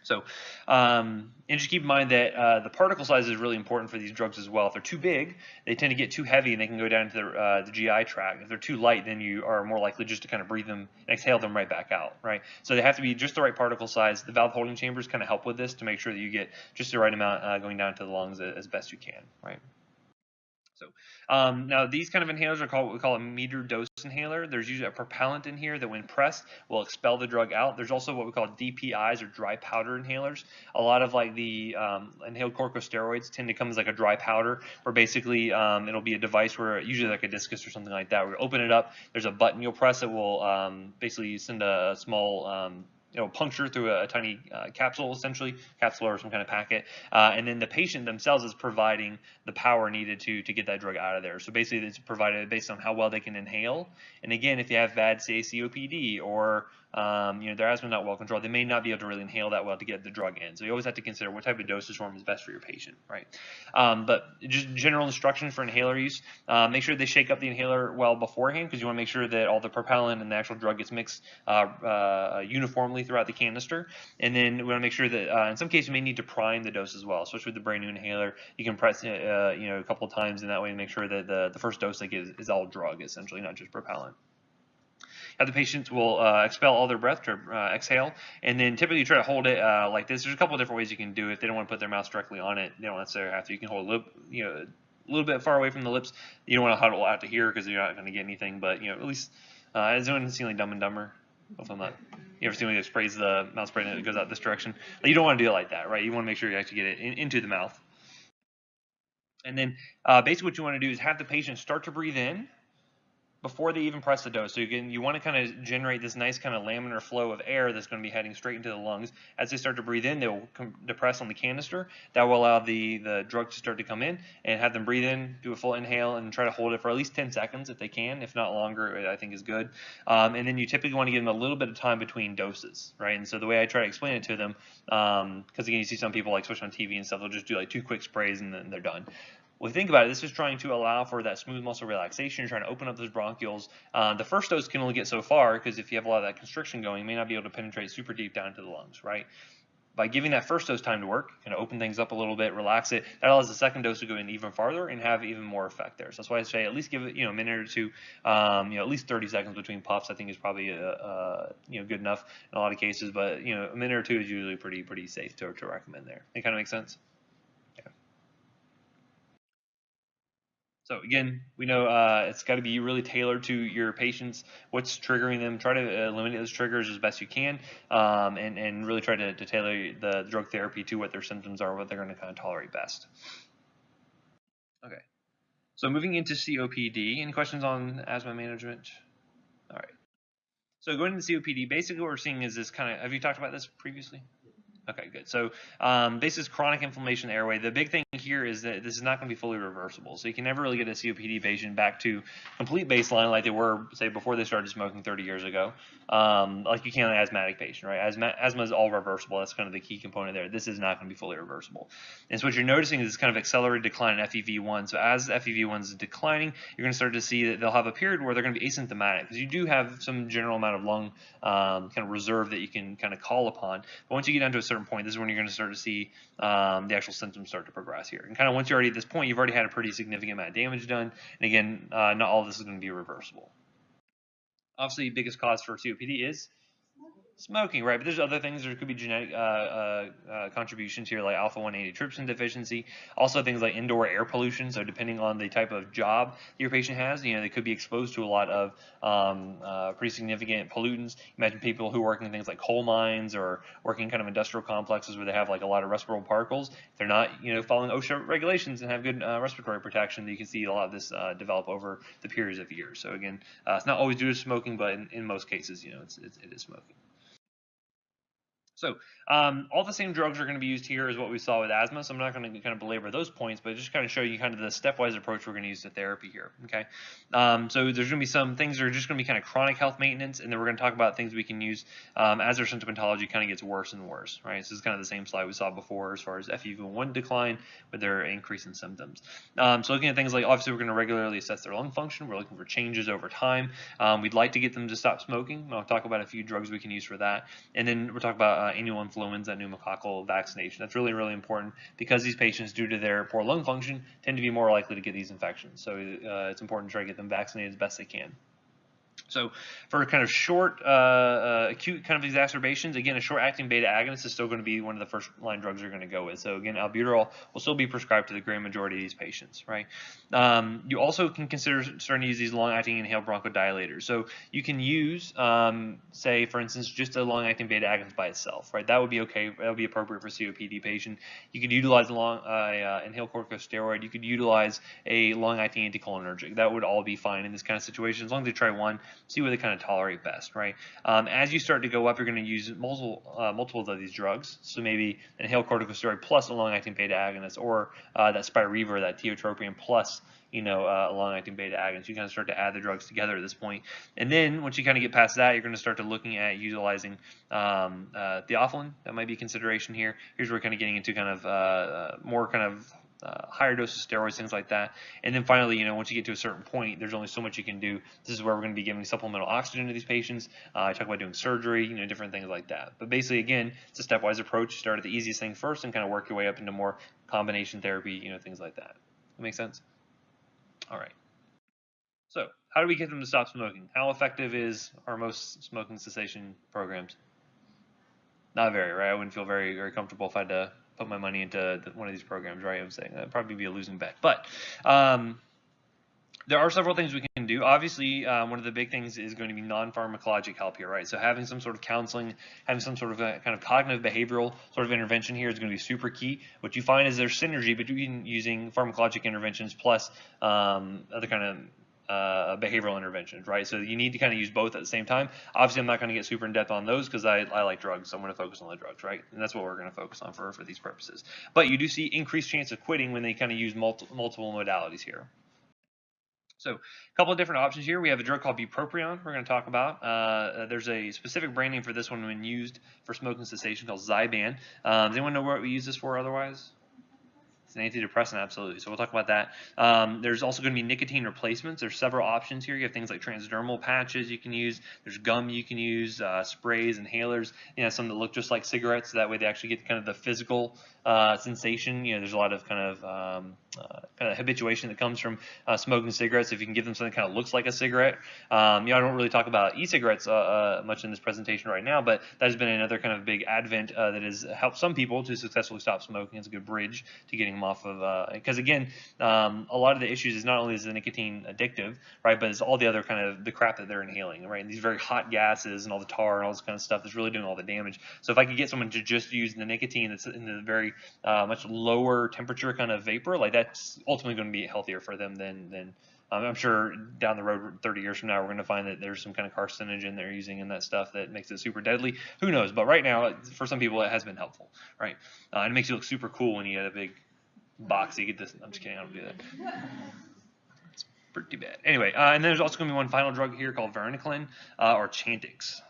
So, and just keep in mind that the particle size is really important for these drugs as well. If they're too big, they tend to get too heavy and they can go down to the GI tract. If they're too light, then you are more likely just to kind of breathe them and exhale them right back out, right? So they have to be just the right particle size. The valve holding chambers kind of help with this to make sure that you get just the right amount going down to the lungs as best you can, right? So now these kind of inhalers are called what we call a meter dose inhaler. There's usually a propellant in here that when pressed will expel the drug out. There's also what we call DPIs or dry powder inhalers. A lot of like the inhaled corticosteroids tend to come as like a dry powder where basically it'll be a device where usually like a discus or something like that. Where you open it up, there's a button you'll press. It will basically send a small puncture through a tiny capsule, essentially, capsule or some kind of packet, and then the patient themselves is providing the power needed to get that drug out of there. So basically, it's provided based on how well they can inhale. And again, if you have bad, say, COPD or their asthma not well controlled, they may not be able to really inhale that well to get the drug in. So you always have to consider what type of dosage form is best for your patient, right? But just general instructions for inhaler use: make sure they shake up the inhaler well beforehand because you want to make sure that all the propellant and the actual drug gets mixed uniformly throughout the canister. And then we want to make sure that in some cases you may need to prime the dose as well, especially with the brand new inhaler. You can press it a couple of times, and that way make sure that the first dose they get is all drug, essentially, not just propellant. The patients will expel all their breath to exhale, and then typically try to hold it like this. There's a couple of different ways you can do it. If they don't want to put their mouth directly on it, they don't necessarily have to. You can hold a little bit far away from the lips. You don't want to huddle out to here because you're not going to get anything. But at least has anyone seen like Dumb and Dumber? Hopefully not. You ever seen when it sprays the mouth spray and it goes out this direction? Like, you don't want to do it like that, right? You want to make sure you actually get it into the mouth. And then basically what you want to do is have the patient start to breathe in before they even press the dose. So you want to kind of generate this nice kind of laminar flow of air that's going to be heading straight into the lungs. As they start to breathe in, they'll depress on the canister. That will allow the drug to start to come in, and have them breathe in, do a full inhale, and try to hold it for at least 10 seconds if they can. If not longer, I think is good. And then you typically want to give them a little bit of time between doses, right? And so the way I try to explain it to them, because again, you see some people like especially on TV and stuff, they'll just do like 2 quick sprays and then they're done. Well, think about it, this is trying to allow for that smooth muscle relaxation. You're trying to open up those bronchioles. The first dose can only get so far because if you have a lot of that constriction going, you may not be able to penetrate super deep down into the lungs, right? By giving that first dose time to work, kind of open things up a little bit, relax it, that allows the second dose to go in even farther and have even more effect there. So that's why I say at least give it a minute or two, at least 30 seconds between puffs. I think is probably good enough in a lot of cases, but a minute or two is usually pretty safe to recommend there. It kind of makes sense. So again, we know it's got to be really tailored to your patients, what's triggering them. Try to eliminate those triggers as best you can, and really try to tailor the drug therapy to what their symptoms are, what they're going to kind of tolerate best. Okay, so moving into COPD. Any questions on asthma management? All right. So going into COPD, basically what we're seeing is this kind of, have you talked about this previously? Okay, good. So this is chronic inflammation of the airway. The big thing here is that this is not going to be fully reversible. So you can never really get a COPD patient back to complete baseline like they were, say, before they started smoking 30 years ago, like you can an asthmatic patient, right? Asthma is all reversible. That's kind of the key component there. This is not going to be fully reversible. And so what you're noticing is this kind of accelerated decline in FEV1. So as FEV1 is declining, you're going to start to see that they'll have a period where they're going to be asymptomatic because you do have some general amount of lung kind of reserve that you can kind of call upon. But once you get down to a certain point, this is when you're going to start to see the actual symptoms start to progress here. And kind of once you're already at this point, you've already had a pretty significant amount of damage done. And again, not all of this is going to be reversible. Obviously, the biggest cause for COPD is Smoking, right? But there's other things. There could be genetic contributions here, like alpha-1 antitrypsin deficiency. Also, things like indoor air pollution. So, depending on the type of job your patient has, they could be exposed to a lot of pretty significant pollutants. Imagine people who work in things like coal mines or working kind of industrial complexes where they have like a lot of respirable particles. If they're not, following OSHA regulations and have good respiratory protection, you can see a lot of this develop over the periods of years. So again, it's not always due to smoking, but in most cases, it is smoking. So all the same drugs are going to be used here as what we saw with asthma, so I'm not going to kind of belabor those points, but just kind of show you kind of the stepwise approach we're going to use to therapy here, okay? So there's going to be some things that are just going to be kind of chronic health maintenance, and then we're going to talk about things we can use as our symptomatology kind of gets worse and worse, right? So this is kind of the same slide we saw before as far as FEV1 decline with their increase in symptoms. So looking at things like, obviously we're going to regularly assess their lung function. We're looking for changes over time. We'd like to get them to stop smoking. I'll talk about a few drugs we can use for that. And then we'll talk about annual influenza and pneumococcal vaccination. That's really, really important because these patients, due to their poor lung function, tend to be more likely to get these infections. So it's important to try to get them vaccinated as best they can. So for kind of short, acute kind of exacerbations, again, a short-acting beta agonist is still going to be one of the first-line drugs you're going to go with. So again, albuterol will still be prescribed to the grand majority of these patients, right? You also can consider starting to use these long-acting inhaled bronchodilators. So you can use, say, for instance, just a long-acting beta agonist by itself, right? That would be okay. That would be appropriate for COPD patient. You could utilize inhaled corticosteroid. You could utilize a long-acting anticholinergic. That would all be fine in this kind of situation as long as they try one. See what they kind of tolerate best, right? As you start to go up, you're going to use multiples of these drugs. So maybe inhaled corticosteroid plus a long-acting beta agonist, or that Spiriva, that tiotropium plus, a long-acting beta agonist. You kind of start to add the drugs together at this point. And then once you kind of get past that, you're going to start to looking at utilizing theophylline. That might be a consideration here. Here's where we're kind of getting into kind of more kind of higher doses of steroids, things like that. And then finally, once you get to a certain point, there's only so much you can do. This is where we're going to be giving supplemental oxygen to these patients. I talk about doing surgery, different things like that. But basically, again, it's a stepwise approach. Start at the easiest thing first and kind of work your way up into more combination therapy, things like that. That make sense? All right. So how do we get them to stop smoking? How effective is our most smoking cessation programs? Not very, right? I wouldn't feel very, very comfortable if I had to put my money into one of these programs, right? I'm saying that'd probably be a losing bet. But there are several things we can do. Obviously, one of the big things is going to be non-pharmacologic help here, right? So having some sort of counseling, having some sort of a kind of cognitive behavioral sort of intervention here is going to be super key. What you find is there's synergy between using pharmacologic interventions plus other kind of behavioral interventions, right? So you need to kind of use both at the same time. Obviously, I'm not going to get super in depth on those because I like drugs, so I'm going to focus on the drugs, right? And that's what we're going to focus on for these purposes. But you do see increased chance of quitting when they kind of use multiple modalities here. So a couple of different options here. We have a drug called bupropion we're going to talk about. There's a specific brand name for this one when used for smoking cessation called Zyban. Does anyone know what we use this for otherwise? It's an antidepressant, absolutely. So we'll talk about that. There's also going to be nicotine replacements. There's several options here. You have things like transdermal patches you can use. There's gum you can use, sprays, inhalers. Some that look just like cigarettes. So that way they actually get kind of the physical sensation. There's a lot of kind of habituation that comes from smoking cigarettes. If you can give them something that kind of looks like a cigarette. I don't really talk about e-cigarettes much in this presentation right now, but that has been another kind of big advent that has helped some people to successfully stop smoking. It's a good bridge to getting them off of, because again, a lot of the issues is not only is the nicotine addictive, right, but it's all the other kind of the crap that they're inhaling, right? And these very hot gases and all the tar and all this kind of stuff that's really doing all the damage. So if I could get someone to just use the nicotine that's in the very much lower temperature kind of vapor, like that's ultimately going to be healthier for them than I'm sure down the road 30 years from now we're going to find that there's some kind of carcinogen they're using in that stuff that makes it super deadly. Who knows? But right now, for some people, it has been helpful, right? And it makes you look super cool when you get a big box. You get this. I'm just kidding. I don't do that. It's pretty bad. Anyway, and then there's also going to be one final drug here called varenicline or Chantix.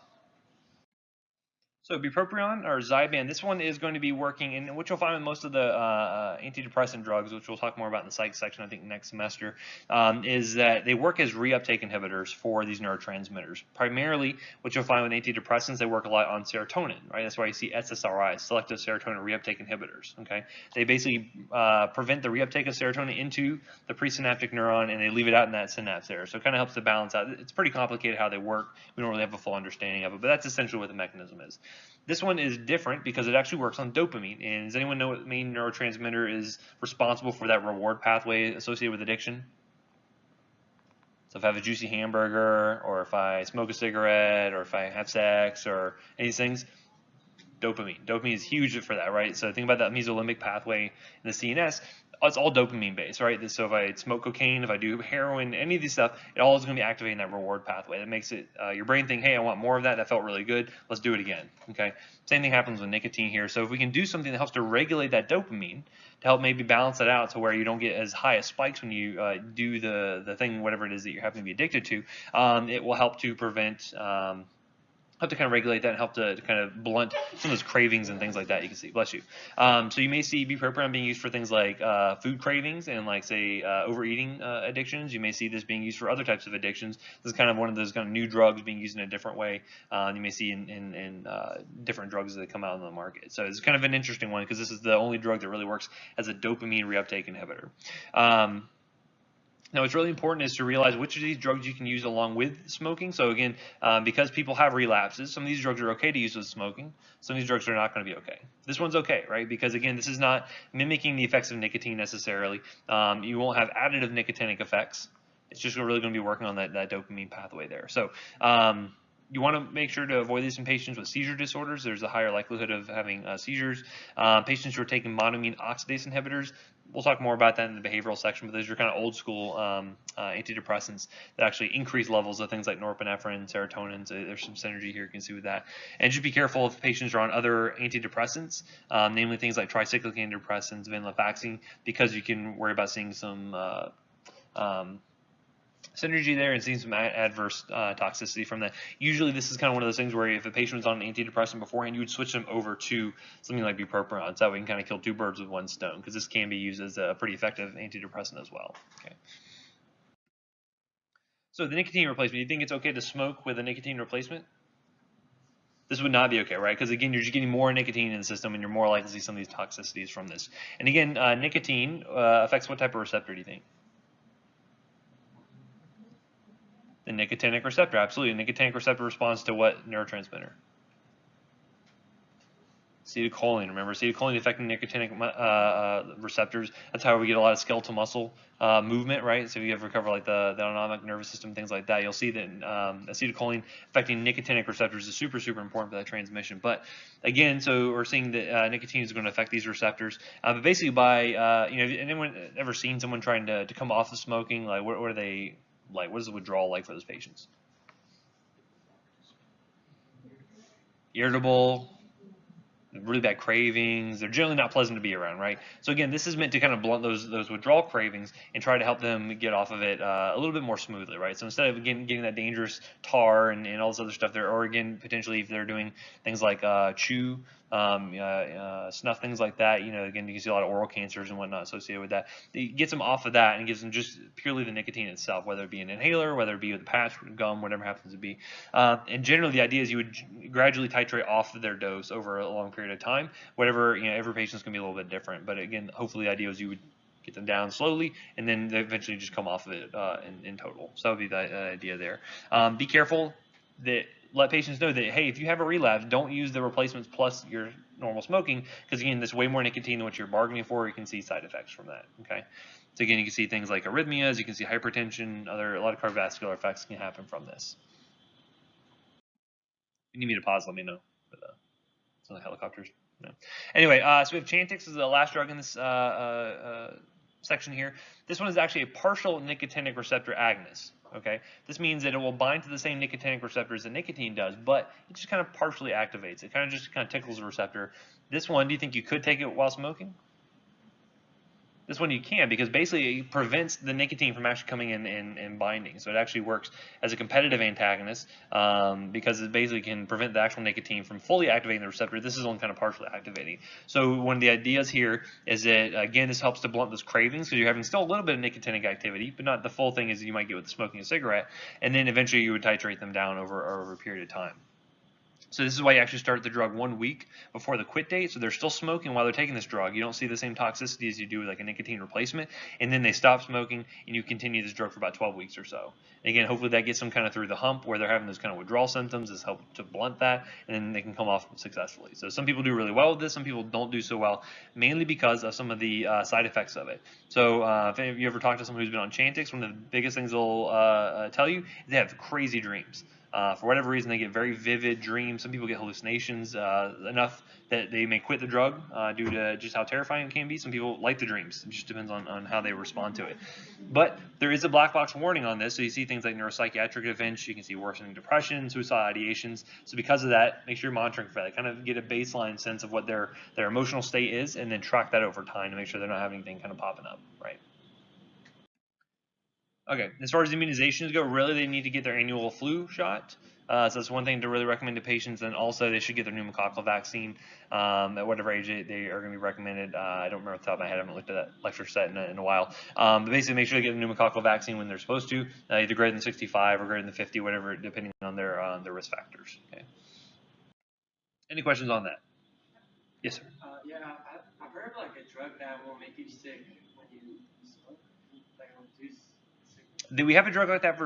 So bupropion or Zyban, this one is going to be working, and what you'll find with most of the antidepressant drugs, which we'll talk more about in the psych section, I think, next semester, is that they work as reuptake inhibitors for these neurotransmitters. Primarily, what you'll find with antidepressants, they work a lot on serotonin, right? That's why you see SSRIs, selective serotonin reuptake inhibitors, okay? They basically prevent the reuptake of serotonin into the presynaptic neuron, and they leave it out in that synapse there. So it kind of helps to balance out. It's pretty complicated how they work. We don't really have a full understanding of it, but that's essentially what the mechanism is. This one is different because it actually works on dopamine. And does anyone know what main neurotransmitter is responsible for that reward pathway associated with addiction? So if I have a juicy hamburger, or if I smoke a cigarette, or if I have sex, or any of these things, dopamine. Dopamine is huge for that, right? So think about that mesolimbic pathway in the CNS. It's all dopamine based, right? So if I smoke cocaine, if I do heroin, any of these stuff, it all is going to be activating that reward pathway. That makes it your brain think, hey, I want more of that. That felt really good. Let's do it again. Okay. Same thing happens with nicotine here. So if we can do something that helps to regulate that dopamine to help maybe balance it out to where you don't get as high as spikes when you do the thing, whatever it is that you happen to be addicted to, it will help to prevent. Help to kind of regulate that and help to kind of blunt some of those cravings and things like that you can see. Bless you. So you may see bupropion being used for things like food cravings and like, say, overeating addictions. You may see this being used for other types of addictions. This is kind of one of those kind of new drugs being used in a different way. You may see in different drugs that come out on the market. So it's kind of an interesting one because this is the only drug that really works as a dopamine reuptake inhibitor. Now, what's really important is to realize which of these drugs you can use along with smoking. So again, because people have relapses, some of these drugs are okay to use with smoking. Some of these drugs are not going to be okay. This one's okay, right? Because again, this is not mimicking the effects of nicotine necessarily. You won't have additive nicotinic effects. It's just really going to be working on that dopamine pathway there. So you want to make sure to avoid this in patients with seizure disorders. There's a higher likelihood of having seizures. Patients who are taking monoamine oxidase inhibitors, we'll talk more about that in the behavioral section, but those are kind of old school antidepressants that actually increase levels of things like norepinephrine, serotonin. So there's some synergy here you can see with that. And just be careful if patients are on other antidepressants, namely things like tricyclic antidepressants, venlafaxine, because you can worry about seeing some synergy there and seeing some adverse toxicity from that. Usually this is kind of one of those things where if a patient was on an antidepressant beforehand, you would switch them over to something like bupropion. So that way you can kind of kill two birds with one stone, because this can be used as a pretty effective antidepressant as well. Okay. So the nicotine replacement, do you think it's okay to smoke with a nicotine replacement? This would not be okay, right? Because again, you're just getting more nicotine in the system, and you're more likely to see some of these toxicities from this. And again, nicotine affects what type of receptor do you think? The nicotinic receptor, absolutely. The nicotinic receptor responds to what neurotransmitter? Acetylcholine. Remember, acetylcholine affecting nicotinic receptors. That's how we get a lot of skeletal muscle movement, right? So if you ever recover like the autonomic nervous system, things like that, you'll see that acetylcholine affecting nicotinic receptors is super, super important for that transmission. But again, so we're seeing that nicotine is going to affect these receptors. But basically, by anyone ever seen someone trying to come off of smoking? Like, what are they like? What is the withdrawal like for those patients? Irritable, really bad cravings. They're generally not pleasant to be around, right? So again, this is meant to kind of blunt those withdrawal cravings and try to help them get off of it a little bit more smoothly, right? So instead of getting that dangerous tar and all this other stuff there, or again, potentially if they're doing things like chew, snuff, things like that, again, you can see a lot of oral cancers and whatnot associated with that. It gets them off of that and gives them just purely the nicotine itself, whether it be an inhaler, whether it be with a patch, gum, whatever happens to be. And generally, the idea is you would gradually titrate off of their dose over a long period of time. Whatever, every patient's going to be a little bit different. But again, hopefully the idea is you would get them down slowly, and then they eventually just come off of it in total. So that would be the idea there. Be careful that let patients know that, hey, if you have a relapse, don't use the replacements plus your normal smoking, because again, there's way more nicotine than what you're bargaining for. You can see side effects from that. Okay. So again, you can see things like arrhythmias, you can see hypertension, a lot of cardiovascular effects can happen from this. If you need me to pause, let me know. But, some of the helicopters. No. Anyway, so we have Chantix is the last drug in this section here. This one is actually a partial nicotinic receptor agonist. Okay, this means that it will bind to the same nicotinic receptors that nicotine does, but it just kind of partially activates. It kind of tickles the receptor. This one, do you think you could take it while smoking? This one you can, because basically it prevents the nicotine from actually coming in and binding. So it actually works as a competitive antagonist because it basically can prevent the actual nicotine from fully activating the receptor. This is only kind of partially activating. So one of the ideas here is that, again, this helps to blunt those cravings because you're having still a little bit of nicotinic activity, but not the full thing as you might get with smoking a cigarette. And then eventually you would titrate them down over a period of time. So this is why you actually start the drug 1 week before the quit date. So they're still smoking while they're taking this drug. You don't see the same toxicity as you do with like a nicotine replacement. And then they stop smoking and you continue this drug for about 12 weeks or so. And again, hopefully that gets them kind of through the hump where they're having those kind of withdrawal symptoms. This helps to blunt that, and then they can come off successfully. So some people do really well with this. Some people don't do so well, mainly because of some of the side effects of it. So if you ever talk to someone who's been on Chantix, one of the biggest things they'll tell you is they have crazy dreams. For whatever reason, they get very vivid dreams. Some people get hallucinations enough that they may quit the drug due to just how terrifying it can be. Some people like the dreams. It just depends on how they respond to it. But there is a black box warning on this. So you see things like neuropsychiatric events. You can see worsening depression, suicidal ideations. So because of that, make sure you're monitoring for that. Kind of get a baseline sense of what their emotional state is, and then track that over time to make sure they're not having anything kind of popping up, right? Okay, as far as immunizations go, really they need to get their annual flu shot. So that's one thing to really recommend to patients, and also they should get their pneumococcal vaccine at whatever age they are going to be recommended. I don't remember off the top of my head. I haven't looked at that lecture set in a while. But basically, make sure they get the pneumococcal vaccine when they're supposed to, either greater than 65 or greater than 50, whatever, depending on their risk factors. Okay. Any questions on that? Yes, sir. Yeah, I've heard of like a drug that will make you sick when you smoke, like it'll reduce sickness. We have a drug like that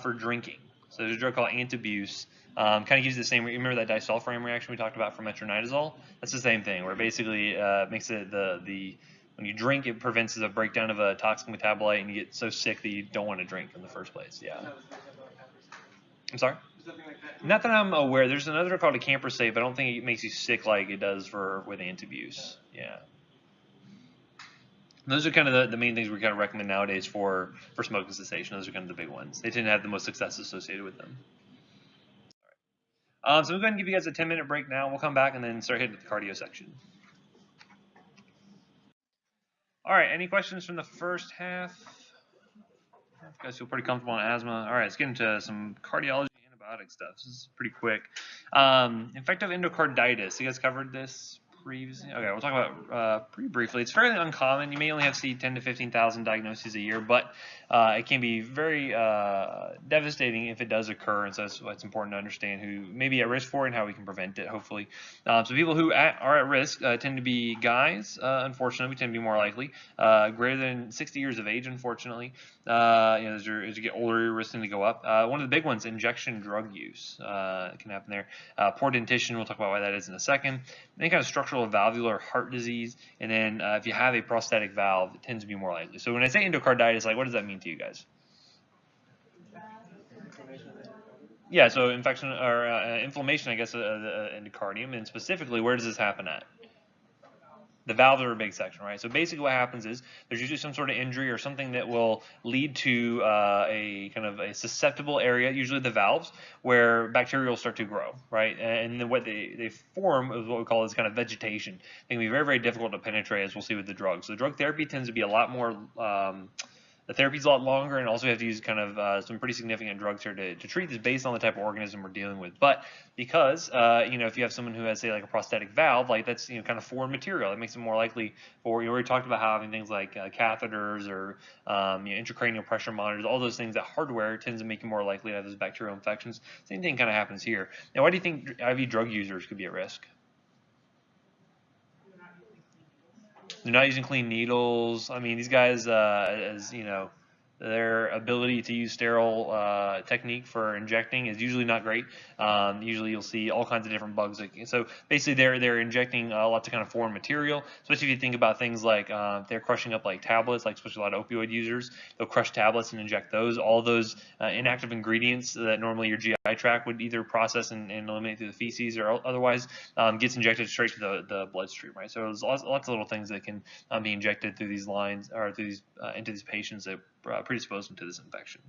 for drinking. So there's a drug called Antabuse. Kind of gives you the same. Remember that disulfiram reaction we talked about for metronidazole? That's the same thing, where basically makes it when you drink, it prevents the breakdown of a toxic metabolite, and you get so sick that you don't want to drink in the first place. Yeah. I'm sorry. Something like that. Not that I'm aware. There's another drug called a camprosate, but I don't think it makes you sick like it does with Antabuse. Yeah. Those are kind of the main things we kind of recommend nowadays for smoking cessation. Those are kind of the big ones. They tend to have the most success associated with them. So I'm going to go ahead and give you guys a 10-minute break now. We'll come back and then start hitting the cardio section. All right, any questions from the first half? You guys feel pretty comfortable on asthma. All right, let's get into some cardiology antibiotic stuff. This is pretty quick. Infective endocarditis. You guys covered this previously? Okay, we'll talk about pretty briefly. It's fairly uncommon. You may only have to see 10 to 15,000 diagnoses a year, but it can be very devastating if it does occur, and so that's why it's important to understand who may be at risk for it and how we can prevent it, hopefully. So people who are at risk tend to be guys, unfortunately. We tend to be more likely. Greater than 60 years of age, unfortunately. As you get older, your risk tend to go up. One of the big ones, injection drug use, can happen there. Poor dentition, we'll talk about why that is in a second. Any kind of structural or valvular heart disease, and then if you have a prosthetic valve, it tends to be more likely. So when I say endocarditis, like, what does that mean to you guys? Yeah, so infection or inflammation, I guess, in the endocardium, and specifically, where does this happen at? The valves are a big section, right? So basically what happens is there's usually some sort of injury or something that will lead to a kind of a susceptible area, usually the valves, where bacteria will start to grow, right? And then what they form is what we call this kind of vegetation. It can be very, very difficult to penetrate, as we'll see with the drugs. So drug therapy tends to be a lot more the therapy's a lot longer, and also we have to use kind of some pretty significant drugs here to treat this based on the type of organism we're dealing with. But because, if you have someone who has, say, like a prosthetic valve, like that's, kind of foreign material, that makes it more likely for, we already talked about having things like catheters or, intracranial pressure monitors, all those things, that hardware tends to make you more likely to have those bacterial infections. Same thing kind of happens here. Now, why do you think IV drug users could be at risk? They're not using clean needles. I mean, these guys, their ability to use sterile technique for injecting is usually not great. Usually you'll see all kinds of different bugs. So basically they're injecting lots of kind of foreign material, especially if you think about things like they're crushing up like tablets, like especially a lot of opioid users. They'll crush tablets and inject those. All those inactive ingredients that normally your GI tract would either process and eliminate through the feces or otherwise gets injected straight to the bloodstream, right? So there's lots of little things that can be injected through these lines or through these into these patients that predispose them to this infection.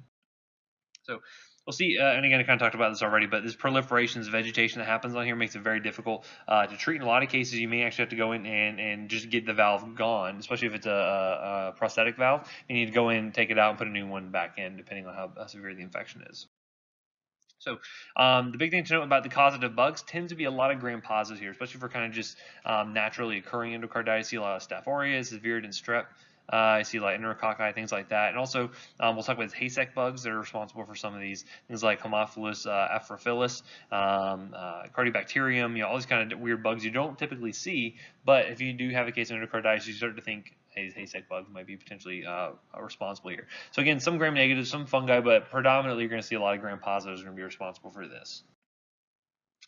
So We'll see, and again, I kind of talked about this already, but this proliferation, this vegetation that happens on here makes it very difficult to treat. In a lot of cases, you may actually have to go in and just get the valve gone, especially if it's a prosthetic valve. You need to go in, take it out, and put a new one back in, depending on how severe the infection is. So the big thing to note about the causative bugs tends to be a lot of gram-positives here, especially for kind of just naturally occurring endocarditis. You see a lot of Staph aureus, virid, and strep. I see like enterococci, things like that. And also, we'll talk about haystack bugs that are responsible for some of these things like Haemophilus aphrophilus, Cardiobacterium, all these kind of weird bugs you don't typically see. But if you do have a case of endocarditis, you start to think, hey, haystack bugs might be potentially responsible here. So again, some gram-negatives, some fungi, but predominantly you're going to see a lot of gram-positives are going to be responsible for this.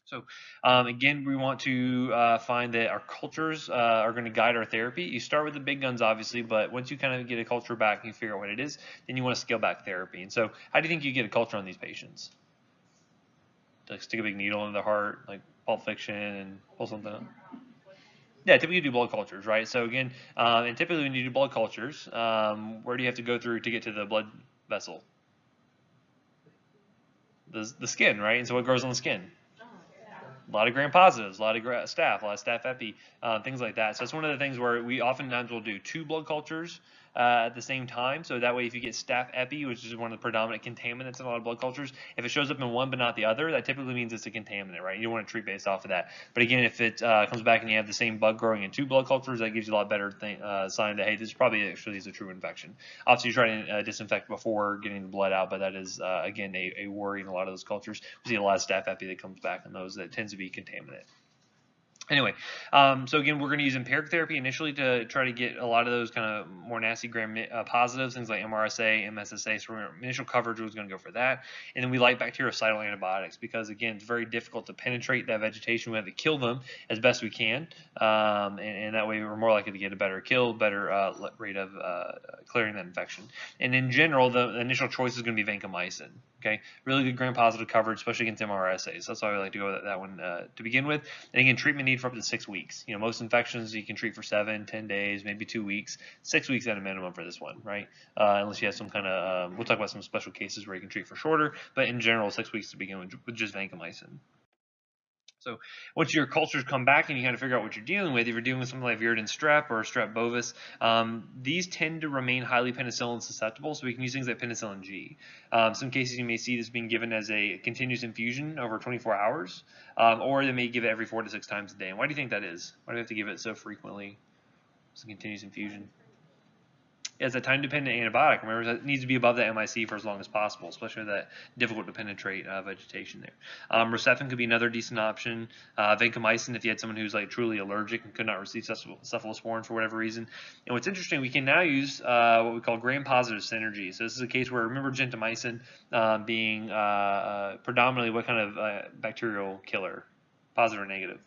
So again, we want to find that our cultures are going to guide our therapy. You start with the big guns, obviously, but once you kind of get a culture back and you figure out what it is, then you want to scale back therapy. And so how do you think you get a culture on these patients? Like stick a big needle in the heart, like Pulp Fiction, and pull something up? Yeah, typically you do blood cultures, right? So again, and typically when you do blood cultures, where do you have to go through to get to the blood vessel? The skin, right? And so what grows on the skin? A lot of gram-positives, a lot of staph, a lot of staph epi, things like that. So it's one of the things where we oftentimes will do 2 blood cultures at the same time. So that way, if you get staph epi, which is one of the predominant contaminants in a lot of blood cultures, if it shows up in one but not the other, that typically means it's a contaminant, right? You don't want to treat based off of that. But again, if it comes back and you have the same bug growing in 2 blood cultures, that gives you a lot better sign that, hey, this probably actually is a true infection. Obviously, you try to disinfect before getting the blood out, but that is, again, a worry in a lot of those cultures. We see a lot of staph epi that comes back in those that tends to be contaminant. Anyway, so again, we're going to use empiric therapy initially to try to get a lot of those kind of more nasty gram-positives, things like MRSA, MSSA. So our initial coverage was going to go for that. And then we like bactericidal antibiotics because, again, it's very difficult to penetrate that vegetation. We have to kill them as best we can. And that way we're more likely to get a better kill, better rate of clearing that infection. And in general, the initial choice is going to be vancomycin. Okay, really good gram-positive coverage, especially against MRSAs. That's why we like to go with that one to begin with. And again, treatment need for up to 6 weeks. Most infections you can treat for 7, 10 days, maybe 2 weeks. 6 weeks at a minimum for this one, right? Unless you have some kind of, we'll talk about some special cases where you can treat for shorter, but in general, 6 weeks to begin with just vancomycin. So once your cultures come back and you kind of figure out what you're dealing with, if you're dealing with something like virid strep or strep bovis, these tend to remain highly penicillin susceptible, so we can use things like penicillin G. Some cases you may see this being given as a continuous infusion over 24 hours, or they may give it every 4 to 6 times a day. And why do you think that is? Why do we have to give it so frequently? It's a continuous infusion. It's a time-dependent antibiotic. Remember, it needs to be above the MIC for as long as possible, especially with that difficult to penetrate vegetation there. Rifampin could be another decent option. Vancomycin, if you had someone who's like truly allergic and could not receive cephalosporin for whatever reason. And what's interesting, we can now use what we call gram-positive synergy. So this is a case where, remember gentamicin being predominantly what kind of bacterial killer? Positive or negative?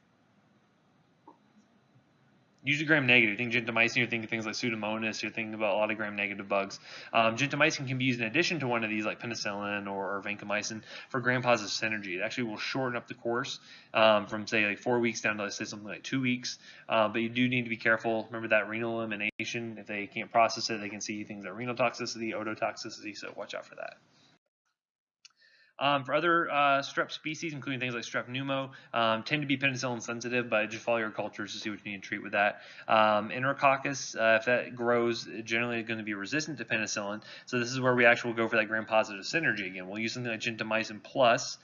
Usually gram-negative. You think gentamicin, you're thinking things like Pseudomonas, you're thinking about a lot of gram-negative bugs. Gentamicin can be used in addition to one of these like penicillin or vancomycin for gram-positive synergy. It actually will shorten up the course from say like 4 weeks down to let's say something like 2 weeks. But you do need to be careful. Remember that renal elimination. If they can't process it, they can see things like renal toxicity, ototoxicity, so watch out for that. For other strep species, including things like strep pneumo, tend to be penicillin sensitive, but just follow your cultures to see what you need to treat with that. Enterococcus, if that grows, generally going to be resistant to penicillin. So this is where we actually will go for that gram-positive synergy again. We'll use something like gentamicin plus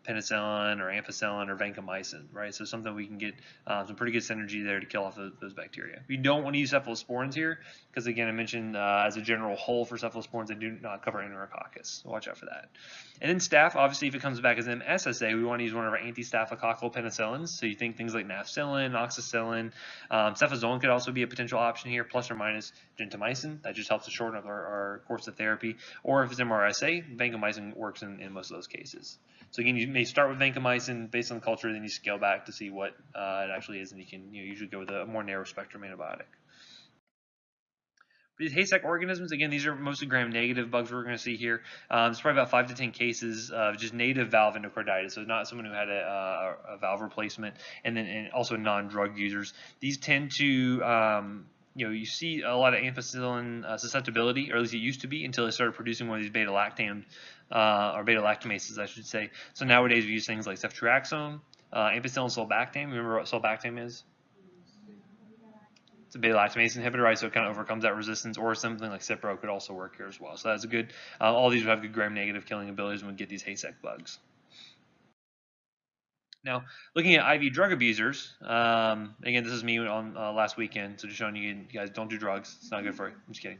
penicillin or ampicillin or vancomycin, right? So something we can get some pretty good synergy there to kill off those bacteria. We don't want to use cephalosporins here because, again, I mentioned as a general whole for cephalosporins, they do not cover enterococcus. So watch out for that. And then staph, obviously, if it comes back as MSSA, we want to use one of our anti-staphylococcal penicillins. So you think things like nafcillin, amoxicillin, cefazolin could also be a potential option here, plus or minus gentamicin. That just helps to shorten up our course of therapy. Or if it's MRSA, vancomycin works in most of those cases. So again, you may start with vancomycin based on the culture, then you scale back to see what it actually is, and you can usually go with a more narrow spectrum antibiotic. For these haystack organisms, again, these are mostly gram-negative bugs we're going to see here. It's probably about 5 to 10 cases of just native valve endocarditis, so not someone who had a valve replacement, and also non-drug users. These tend to you see a lot of amoxicillin susceptibility, or at least it used to be, until they started producing one of these beta-lactam or beta-lactamases, I should say. So nowadays we use things like ceftriaxone, ampicillin sulbactam. Remember what sulbactam is? It's a beta-lactamase inhibitor, right? So it kind of overcomes that resistance, or something like Cipro could also work here as well. So that's a good. All these would have good gram-negative killing abilities when we get these Hayseck bugs. Now, looking at IV drug abusers, again, this is me on last weekend, so just showing you guys don't do drugs. It's not good for you. I'm just kidding.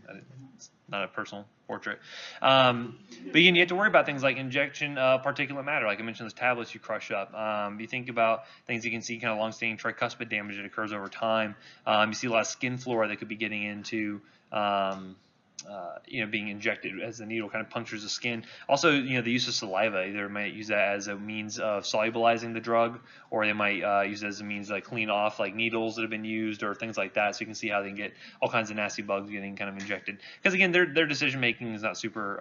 It's not a personal portrait. But again, you have to worry about things like injection particulate matter. Like I mentioned, those tablets you crush up. You think about things you can see kind of long-standing tricuspid damage that occurs over time. You see a lot of skin flora that could be getting into being injected as the needle kind of punctures the skin. Also, the use of saliva. Either they might use that as a means of solubilizing the drug, or they might use it as a means to clean off needles that have been used or things like that. So you can see how they can get all kinds of nasty bugs getting kind of injected. Because again, their decision making is not super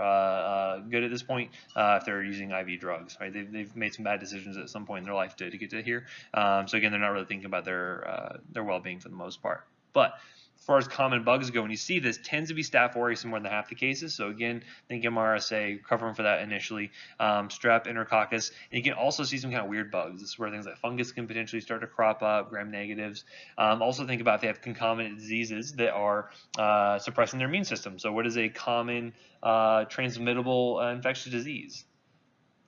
good at this point if they're using IV drugs. Right? They've made some bad decisions at some point in their life to get to here. So again, they're not really thinking about their well-being for the most part. But as far as common bugs go, when you see this, tends to be Staph aureus in more than half the cases. So again, think MRSA, covering for that initially, strep, enterococcus, and you can also see some kind of weird bugs. This is where things like fungus can potentially start to crop up, gram-negatives. Also think about if they have concomitant diseases that are suppressing their immune system. So what is a common transmittable infectious disease?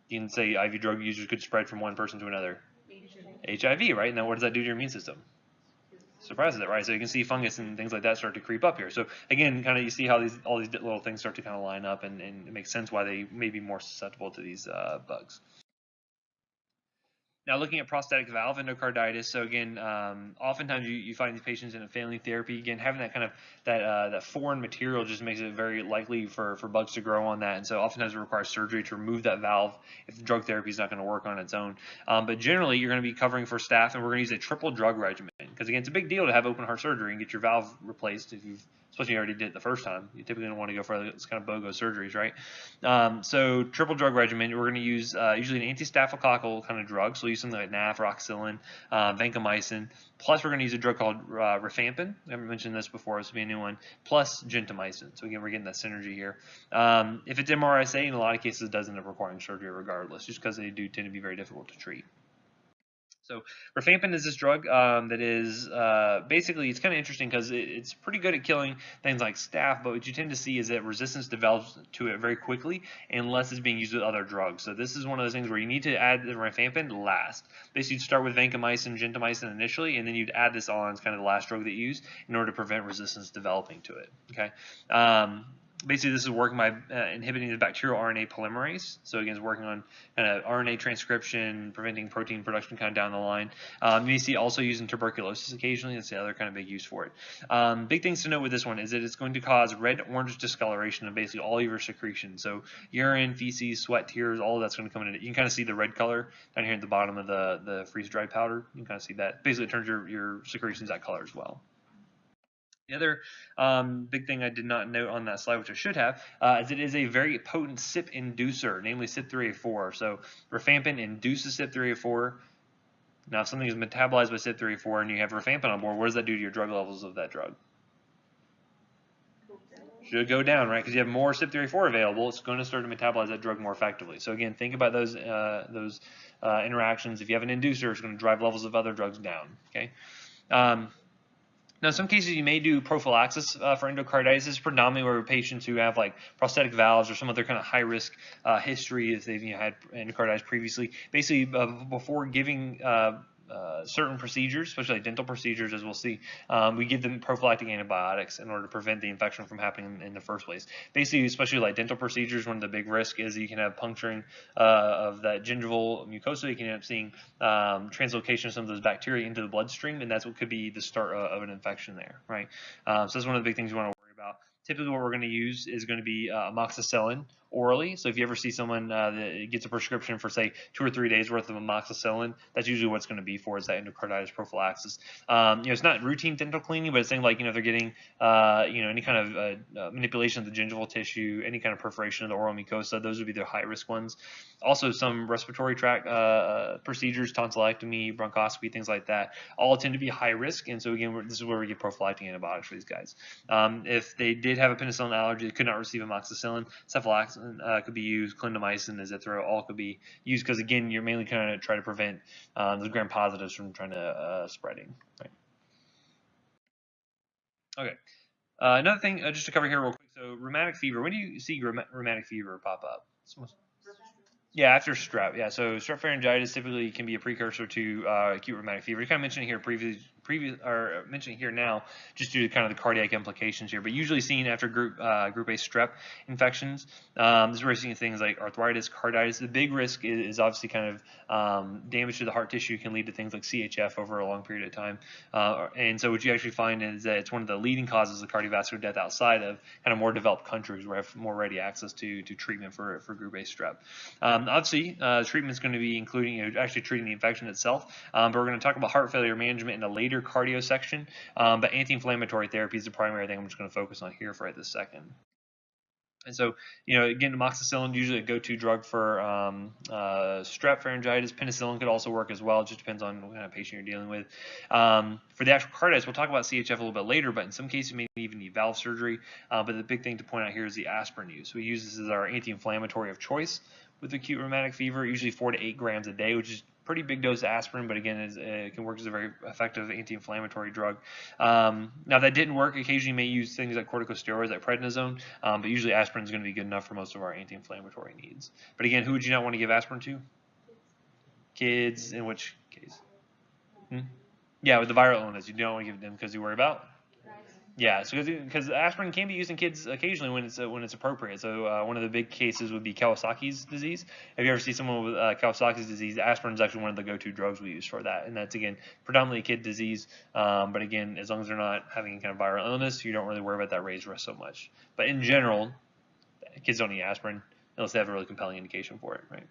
You can say IV drug users could spread from one person to another. HIV, right? Now what does that do to your immune system? Suppresses it, right? So you can see fungus and things like that start to creep up here. So again, kind of you see how all these little things start to kind of line up, and it makes sense why they may be more susceptible to these bugs. Now, looking at prosthetic valve endocarditis, so again, oftentimes you find these patients in a failing therapy. Again, having that kind of that foreign material just makes it very likely for bugs to grow on that, and so oftentimes it requires surgery to remove that valve if the drug therapy is not going to work on its own. But generally, you're going to be covering for staph, and we're going to use a triple drug regimen because again, it's a big deal to have open heart surgery and get your valve replaced especially you already did it the first time. You typically don't want to go for this kind of BOGO surgeries, right? So triple drug regimen, we're going to use usually an antistaphylococcal kind of drug. So we'll use something like naproxen, vancomycin. Plus we're going to use a drug called rifampin. I haven't mentioned this before. This will be a new one. Plus gentamicin. So again, we're getting that synergy here. If it's MRSA, in a lot of cases, it does end up requiring surgery regardless, just because they do tend to be very difficult to treat. So rifampin is this drug that is basically, it's kind of interesting because it's pretty good at killing things like staph, but what you tend to see is that resistance develops to it very quickly unless it's being used with other drugs. So this is one of those things where you need to add the rifampin last. Basically, you'd start with vancomycin, gentamicin initially, and then you'd add this on as kind of the last drug that you use in order to prevent resistance developing to it. Okay. Basically, this is working by inhibiting the bacterial RNA polymerase. So again, it's working on kind of RNA transcription, preventing protein production kind of down the line. You see also using tuberculosis occasionally. That's the other kind of big use for it. Big things to note with this one is that it's going to cause red-orange discoloration of basically all of your secretions. So urine, feces, sweat, tears, all of that's going to come in. You can kind of see the red color down here at the bottom of the freeze-dried powder. You can kind of see that. Basically, it turns your secretions that color as well. The other big thing I did not note on that slide, which I should have, is it is a very potent CYP inducer, namely CYP3A4. So rifampin induces CYP3A4. Now, if something is metabolized by CYP3A4 and you have rifampin on board, what does that do to your drug levels of that drug? Should go down, right? Because you have more CYP3A4 available, it's going to start to metabolize that drug more effectively. So again, think about those interactions. If you have an inducer, it's going to drive levels of other drugs down. Okay. Now, in some cases, you may do prophylaxis for endocarditis. This is predominantly where patients who have prosthetic valves or some other kind of high-risk history if they've had endocarditis previously. Basically, before giving certain procedures, especially dental procedures, as we'll see, we give them prophylactic antibiotics in order to prevent the infection from happening in the first place. Basically, especially dental procedures, one of the big risks is you can have puncturing of that gingival mucosa. You can end up seeing translocation of some of those bacteria into the bloodstream, and that's what could be the start of an infection there, right? So that's one of the big things you want to worry about. Typically, what we're going to use is going to be amoxicillin orally. So if you ever see someone that gets a prescription for, say, 2 or 3 days worth of amoxicillin, that's usually what it's going to be for, is that endocarditis prophylaxis. It's not routine dental cleaning, but it's saying, like, if they're getting, any kind of manipulation of the gingival tissue, any kind of perforation of the oral mucosa, those would be the high risk ones. Also, some respiratory tract procedures, tonsillectomy, bronchoscopy, things like that, all tend to be high risk. And so again, this is where we get prophylactic antibiotics for these guys. If they did have a penicillin allergy, they could not receive amoxicillin. Cephaloxacin could be used. Clindamycin, azithro, all could be used, because again, you're mainly kind of trying to prevent those gram positives from trying to spreading. Right. Okay. Another thing, just to cover here real quick. So rheumatic fever. When do you see rheumatic fever pop up? Yeah, after strep. Yeah, so strep pharyngitis typically can be a precursor to acute rheumatic fever. You kind of mentioned here mentioning here now, just due to kind of the cardiac implications here, but usually seen after group A strep infections. This is where we're seeing things like arthritis, carditis. The big risk is obviously kind of damage to the heart tissue, can lead to things like CHF over a long period of time. And so what you actually find is that it's one of the leading causes of cardiovascular death outside of kind of more developed countries where have more ready access to treatment for group A strep. Obviously, treatment is going to be including actually treating the infection itself, but we're going to talk about heart failure management in a later cardio section. But anti-inflammatory therapy is the primary thing I'm just going to focus on here for right this second. And so, again, amoxicillin usually a go-to drug for strep pharyngitis. Penicillin could also work as well. It just depends on what kind of patient you're dealing with. For the actual carditis, we'll talk about CHF a little bit later, but in some cases, you may even need valve surgery. But the big thing to point out here is the aspirin use. We use this as our anti-inflammatory of choice with acute rheumatic fever, usually 4 to 8 grams a day, which is pretty big dose of aspirin, but again, it can work as a very effective anti-inflammatory drug. Now, if that didn't work, occasionally you may use things like corticosteroids, like prednisone, but usually aspirin is going to be good enough for most of our anti-inflammatory needs. But again, who would you not want to give aspirin to? Kids. In which case? Yeah, with the viral illness, you don't want to give them because you worry about. Yeah, so because aspirin can be used in kids occasionally when it's appropriate. So one of the big cases would be Kawasaki's disease. If you ever see someone with Kawasaki's disease, aspirin is actually one of the go-to drugs we use for that, and that's again predominantly a kid disease. But again, as long as they're not having any kind of viral illness, you don't really worry about that raised risk so much. But in general, kids don't need aspirin unless they have a really compelling indication for it, right?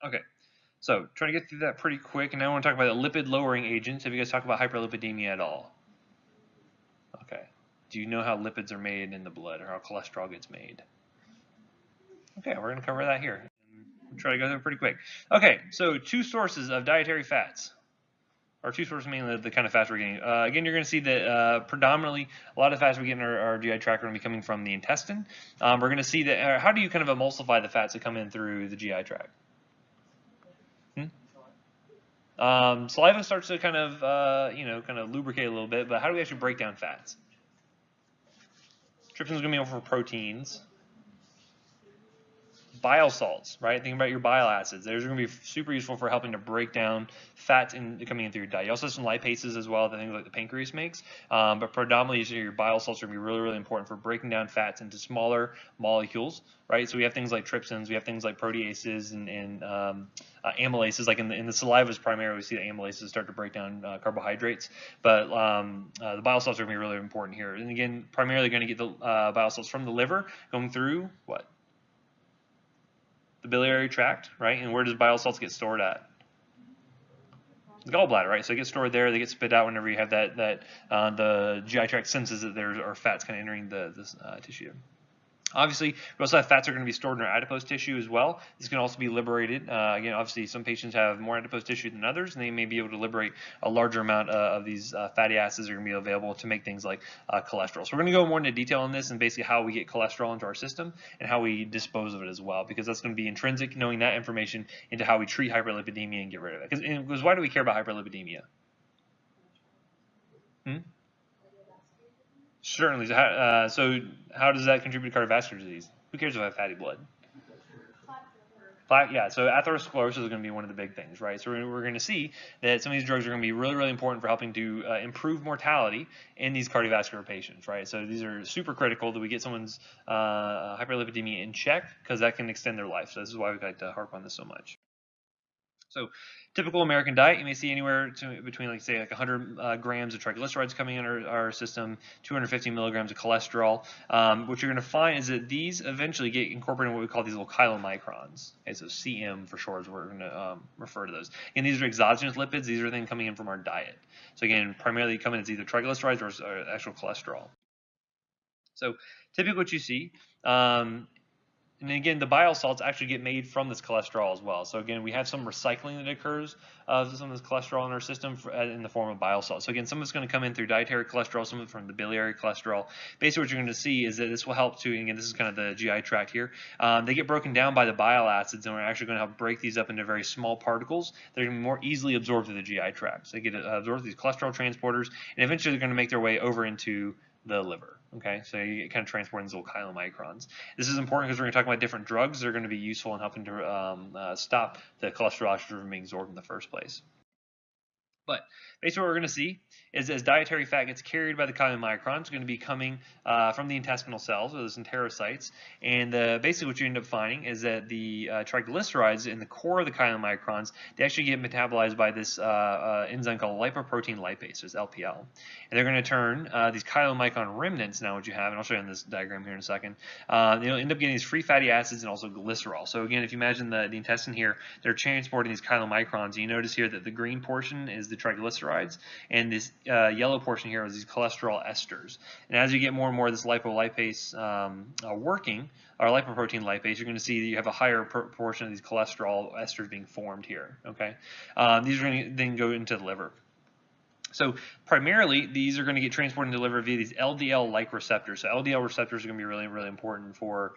Okay. So trying to get through that pretty quick, and now I want to talk about the lipid-lowering agents. Have you guys talked about hyperlipidemia at all? Okay. Do you know how lipids are made in the blood, or how cholesterol gets made? Okay, we're going to cover that here. We'll try to go through it pretty quick. Okay, so 2 sources of dietary fats, or 2 sources mainly the kind of fats we're getting. Again, you're going to see that predominantly a lot of fats we get in our GI tract are going to be coming from the intestine. We're going to see that. How do you kind of emulsify the fats that come in through the GI tract? Saliva starts to kind of, kind of lubricate a little bit, but how do we actually break down fats? Trypsin's going to be over proteins. Bile salts, right? Think about your bile acids. Those are going to be super useful for helping to break down fats coming in through your diet. You also have some lipases as well, the things like the pancreas makes. But predominantly, your bile salts are going to be really, really important for breaking down fats into smaller molecules, right? So we have things like trypsins, we have things like proteases and amylases. Like in the salivas primarily, we see the amylases start to break down carbohydrates. But the bile salts are going to be really important here. And again, primarily going to get the bile salts from the liver going through what? The biliary tract, right? And where does bile salts get stored at? The gallbladder, right? So they get stored there. They get spit out whenever you have that the GI tract senses that there are fats kind of entering this tissue. Obviously, we also have fats that are going to be stored in our adipose tissue as well. This can also be liberated. Again, obviously, some patients have more adipose tissue than others, and they may be able to liberate a larger amount of these fatty acids that are going to be available to make things like cholesterol. So we're going to go more into detail on this and basically how we get cholesterol into our system and how we dispose of it as well, because that's going to be intrinsic, knowing that information, into how we treat hyperlipidemia and get rid of it. Because why do we care about hyperlipidemia? Certainly. So how does that contribute to cardiovascular disease? Who cares if I have fatty blood? Plaque, yeah, so atherosclerosis is going to be one of the big things, right? So we're going to see that some of these drugs are going to be really, really important for helping to improve mortality in these cardiovascular patients, right? So these are super critical that we get someone's hyperlipidemia in check, because that can extend their life. So this is why we like to harp on this so much. So typical American diet, you may see anywhere between like say like 100 grams of triglycerides coming in our system, 250 milligrams of cholesterol. What you're going to find is that these eventually get incorporated in what we call these little chylomicrons. Okay, so CM for short is what we're going to refer to those. And these are exogenous lipids. These are things coming in from our diet. So again, primarily coming in as either triglycerides or actual cholesterol. So typically what you see, and again, the bile salts actually get made from this cholesterol as well. So again, we have some recycling that occurs of some of this cholesterol in our system in the form of bile salts. So again, some of it's going to come in through dietary cholesterol, some of it from the biliary cholesterol. Basically, what you're going to see is that this will help to, and again, this is kind of the GI tract here. They get broken down by the bile acids, and we're actually going to help break these up into very small particles that are going to be more easily absorbed through the GI tract. So they get absorbed through these cholesterol transporters, and eventually they're going to make their way over into the liver. Okay, so you kind of transport these little chylomicrons. This is important because we're going to talk about different drugs that are going to be useful in helping to stop the cholesterol estrogen from being absorbed in the first place. But basically what we're going to see is as dietary fat gets carried by the chylomicrons, it's going to be coming from the intestinal cells, or those enterocytes. And basically what you end up finding is that the triglycerides in the core of the chylomicrons, they actually get metabolized by this enzyme called lipoprotein lipase, or LPL. And they're going to turn these chylomicron remnants, now what you have, and I'll show you on this diagram here in a second, you'll end up getting these free fatty acids and also glycerol. So again, if you imagine the intestine here, they're transporting these chylomicrons. You notice here that the green portion is the triglycerides, and this yellow portion here is these cholesterol esters. And as you get more and more of this lipolipase working, or lipoprotein lipase, you're going to see that you have a higher proportion of these cholesterol esters being formed here. Okay, these are going to then go into the liver. So primarily, these are going to get transported into the liver via these LDL-like receptors. So LDL receptors are going to be really, really important for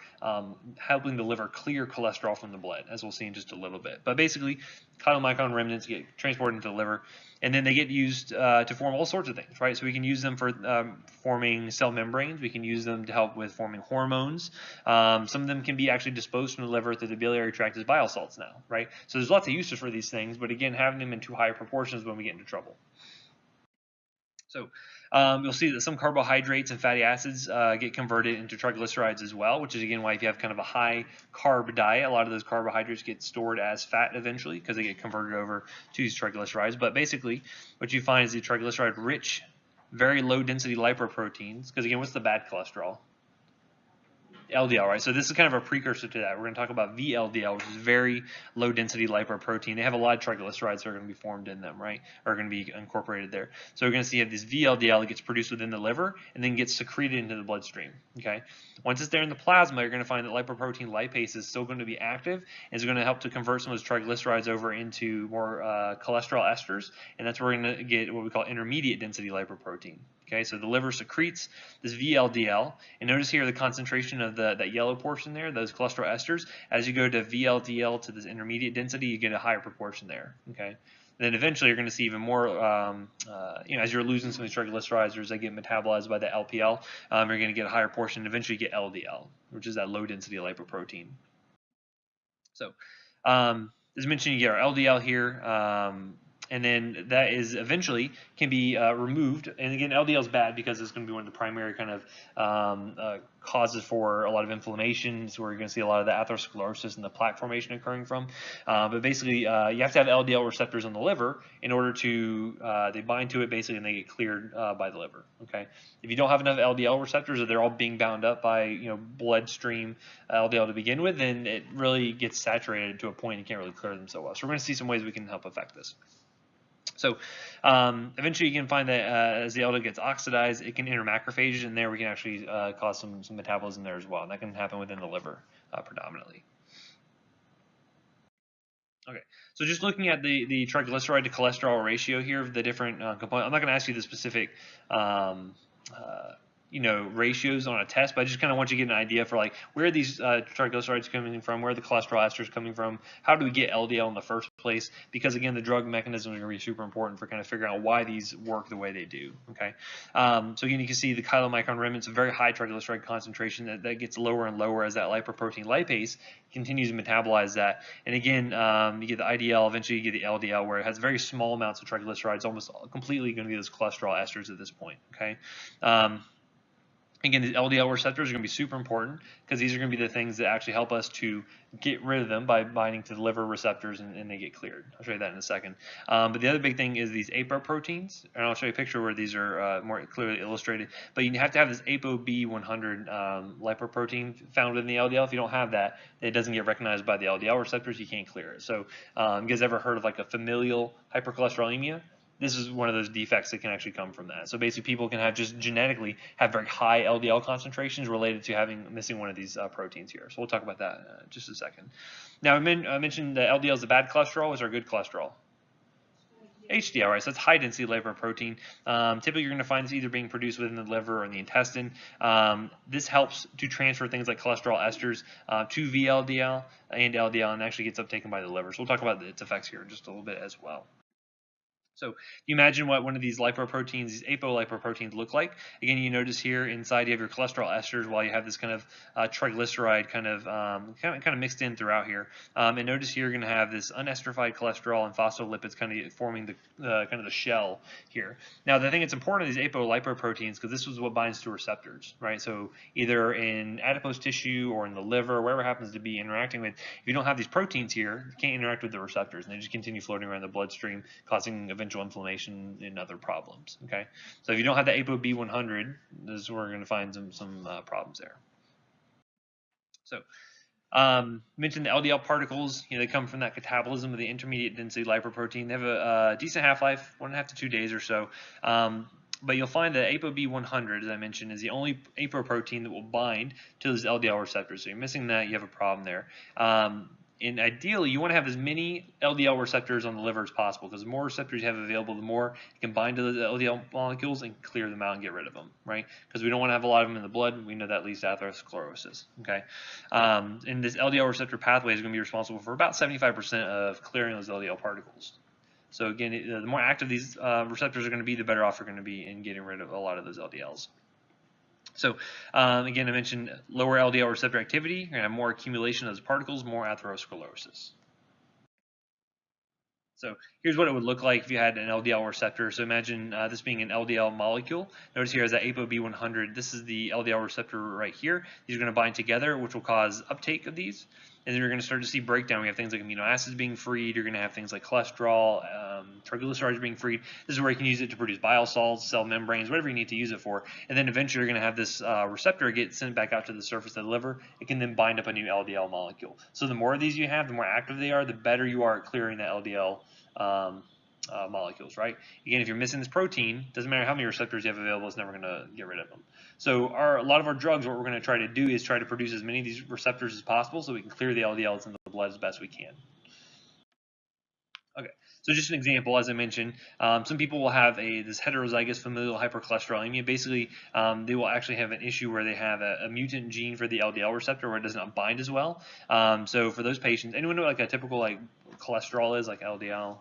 helping the liver clear cholesterol from the blood, as we'll see in just a little bit. But basically, chylomicron remnants get transported into the liver, and then they get used to form all sorts of things, right? So we can use them for forming cell membranes. We can use them to help with forming hormones. Some of them can be actually disposed from the liver through the biliary tract as bile salts now, right? So there's lots of uses for these things, but again, having them in too high proportions when we get into trouble. So you'll see that some carbohydrates and fatty acids get converted into triglycerides as well, which is again why if you have kind of a high carb diet, a lot of those carbohydrates get stored as fat eventually because they get converted over to these triglycerides. But basically what you find is the triglyceride rich, very low density lipoproteins, because again, what's the bad cholesterol? LDL, right? So this is kind of a precursor to that. We're going to talk about VLDL, which is very low density lipoprotein. They have a lot of triglycerides that are going to be formed in them, right? Or are going to be incorporated there. So we're going to see this VLDL that gets produced within the liver and then gets secreted into the bloodstream, okay? Once it's there in the plasma, you're going to find that lipoprotein lipase is still going to be active and is going to help to convert some of those triglycerides over into more cholesterol esters, and that's where we're going to get what we call intermediate density lipoprotein. Okay, so the liver secretes this VLDL, and notice here the concentration of that yellow portion there, those cholesterol esters. As you go to VLDL to this intermediate density, you get a higher proportion there. Okay, then eventually you're going to see even more. As you're losing some of these triglycerides, or as they get metabolized by the LPL, you're going to get a higher portion. And eventually, you get LDL, which is that low density lipoprotein. So, as mentioned, you get our LDL here. And then that is eventually can be removed. And again, LDL is bad because it's going to be one of the primary kind of causes for a lot of inflammations, where you're going to see a lot of the atherosclerosis and the plaque formation occurring from. But basically, you have to have LDL receptors in the liver in order to they bind to it basically, and they get cleared by the liver. Okay, if you don't have enough LDL receptors, or they're all being bound up by bloodstream LDL to begin with, then it really gets saturated to a point you can't really clear them so well. So we're going to see some ways we can help affect this. So eventually you can find that as the LDL gets oxidized, it can enter macrophages, and there we can actually cause some metabolism there as well, and that can happen within the liver predominantly. Okay, so just looking at the triglyceride to cholesterol ratio here of the different components, I'm not going to ask you the specific ratios on a test, but I just kind of want you to get an idea for like where are these triglycerides coming from, where are the cholesterol esters coming from, how do we get LDL in the first place, because again the drug mechanisms are going to be super important for kind of figuring out why these work the way they do. Okay, so again you can see the chylomicron remnants, a very high triglyceride concentration that gets lower and lower as that lipoprotein lipase continues to metabolize that, and again you get the IDL, eventually you get the LDL, where it has very small amounts of triglycerides, almost completely going to be those cholesterol esters at this point. Okay. Again, these LDL receptors are going to be super important because these are going to be the things that actually help us to get rid of them by binding to the liver receptors and they get cleared. I'll show you that in a second. But the other big thing is these apoproteins, and I'll show you a picture where these are more clearly illustrated. But you have to have this ApoB100 lipoprotein found in the LDL. If you don't have that, it doesn't get recognized by the LDL receptors. You can't clear it. So you guys ever heard of like a familial hypercholesterolemia? This is one of those defects that can actually come from that. So basically, people can have just genetically have very high LDL concentrations related to missing one of these proteins here. So we'll talk about that in just a second. Now, I mentioned the LDL is the bad cholesterol. Is our good cholesterol? HDL, right? So that's high density lipoprotein. Typically, you're going to find this either being produced within the liver or in the intestine. This helps to transfer things like cholesterol esters to VLDL and LDL, and actually gets uptaken by the liver. So we'll talk about its effects here in just a little bit as well. So you imagine what one of these lipoproteins, these apolipoproteins look like. Again, you notice here inside you have your cholesterol esters while you have this kind of triglyceride kind of mixed in throughout here. And notice here you're going to have this unesterified cholesterol and phospholipids kind of forming the shell here. Now the thing that's important are these apolipoproteins because this is what binds to receptors, right? So either in adipose tissue or in the liver, wherever it happens to be interacting with, if you don't have these proteins here, you can't interact with the receptors and they just continue floating around the bloodstream, causing eventual inflammation and other problems. Okay, so if you don't have the ApoB100, this is where we're going to find some problems there. So mentioned the LDL particles. They come from that catabolism of the intermediate density lipoprotein. They have a decent half-life, 1.5 to 2 days or so. But you'll find that ApoB100, as I mentioned, is the only apoprotein that will bind to those LDL receptors. So you're missing that, you have a problem there. And ideally, you want to have as many LDL receptors on the liver as possible because the more receptors you have available, the more you can bind to the LDL molecules and clear them out and get rid of them, right? Because we don't want to have a lot of them in the blood. We know that leads to atherosclerosis, okay? And this LDL receptor pathway is going to be responsible for about 75% of clearing those LDL particles. So again, the more active these receptors are going to be, the better off you're going to be in getting rid of a lot of those LDLs. So again, I mentioned lower LDL receptor activity. You're going to have more accumulation of those particles, more atherosclerosis. So here's what it would look like if you had an LDL receptor. So imagine this being an LDL molecule. Notice here is that ApoB100. This is the LDL receptor right here. These are going to bind together, which will cause uptake of these. And then you're going to start to see breakdown. We have things like amino acids being freed. You're going to have things like cholesterol, triglycerides being freed. This is where you can use it to produce bile salts, cell membranes, whatever you need to use it for. And then eventually you're going to have this receptor get sent back out to the surface of the liver. It can then bind up a new LDL molecule. So the more of these you have, the more active they are, the better you are at clearing that LDL molecules, right? Again, if you're missing this protein, doesn't matter how many receptors you have available, it's never going to get rid of them. So a lot of our drugs, what we're going to try to do is try to produce as many of these receptors as possible so we can clear the LDLs in the blood as best we can. Okay, so just an example, as I mentioned, some people will have this heterozygous familial hypercholesterolemia. Basically, they will actually have an issue where they have a mutant gene for the LDL receptor where it does not bind as well. So for those patients, anyone know what like a typical like cholesterol is, like LDL?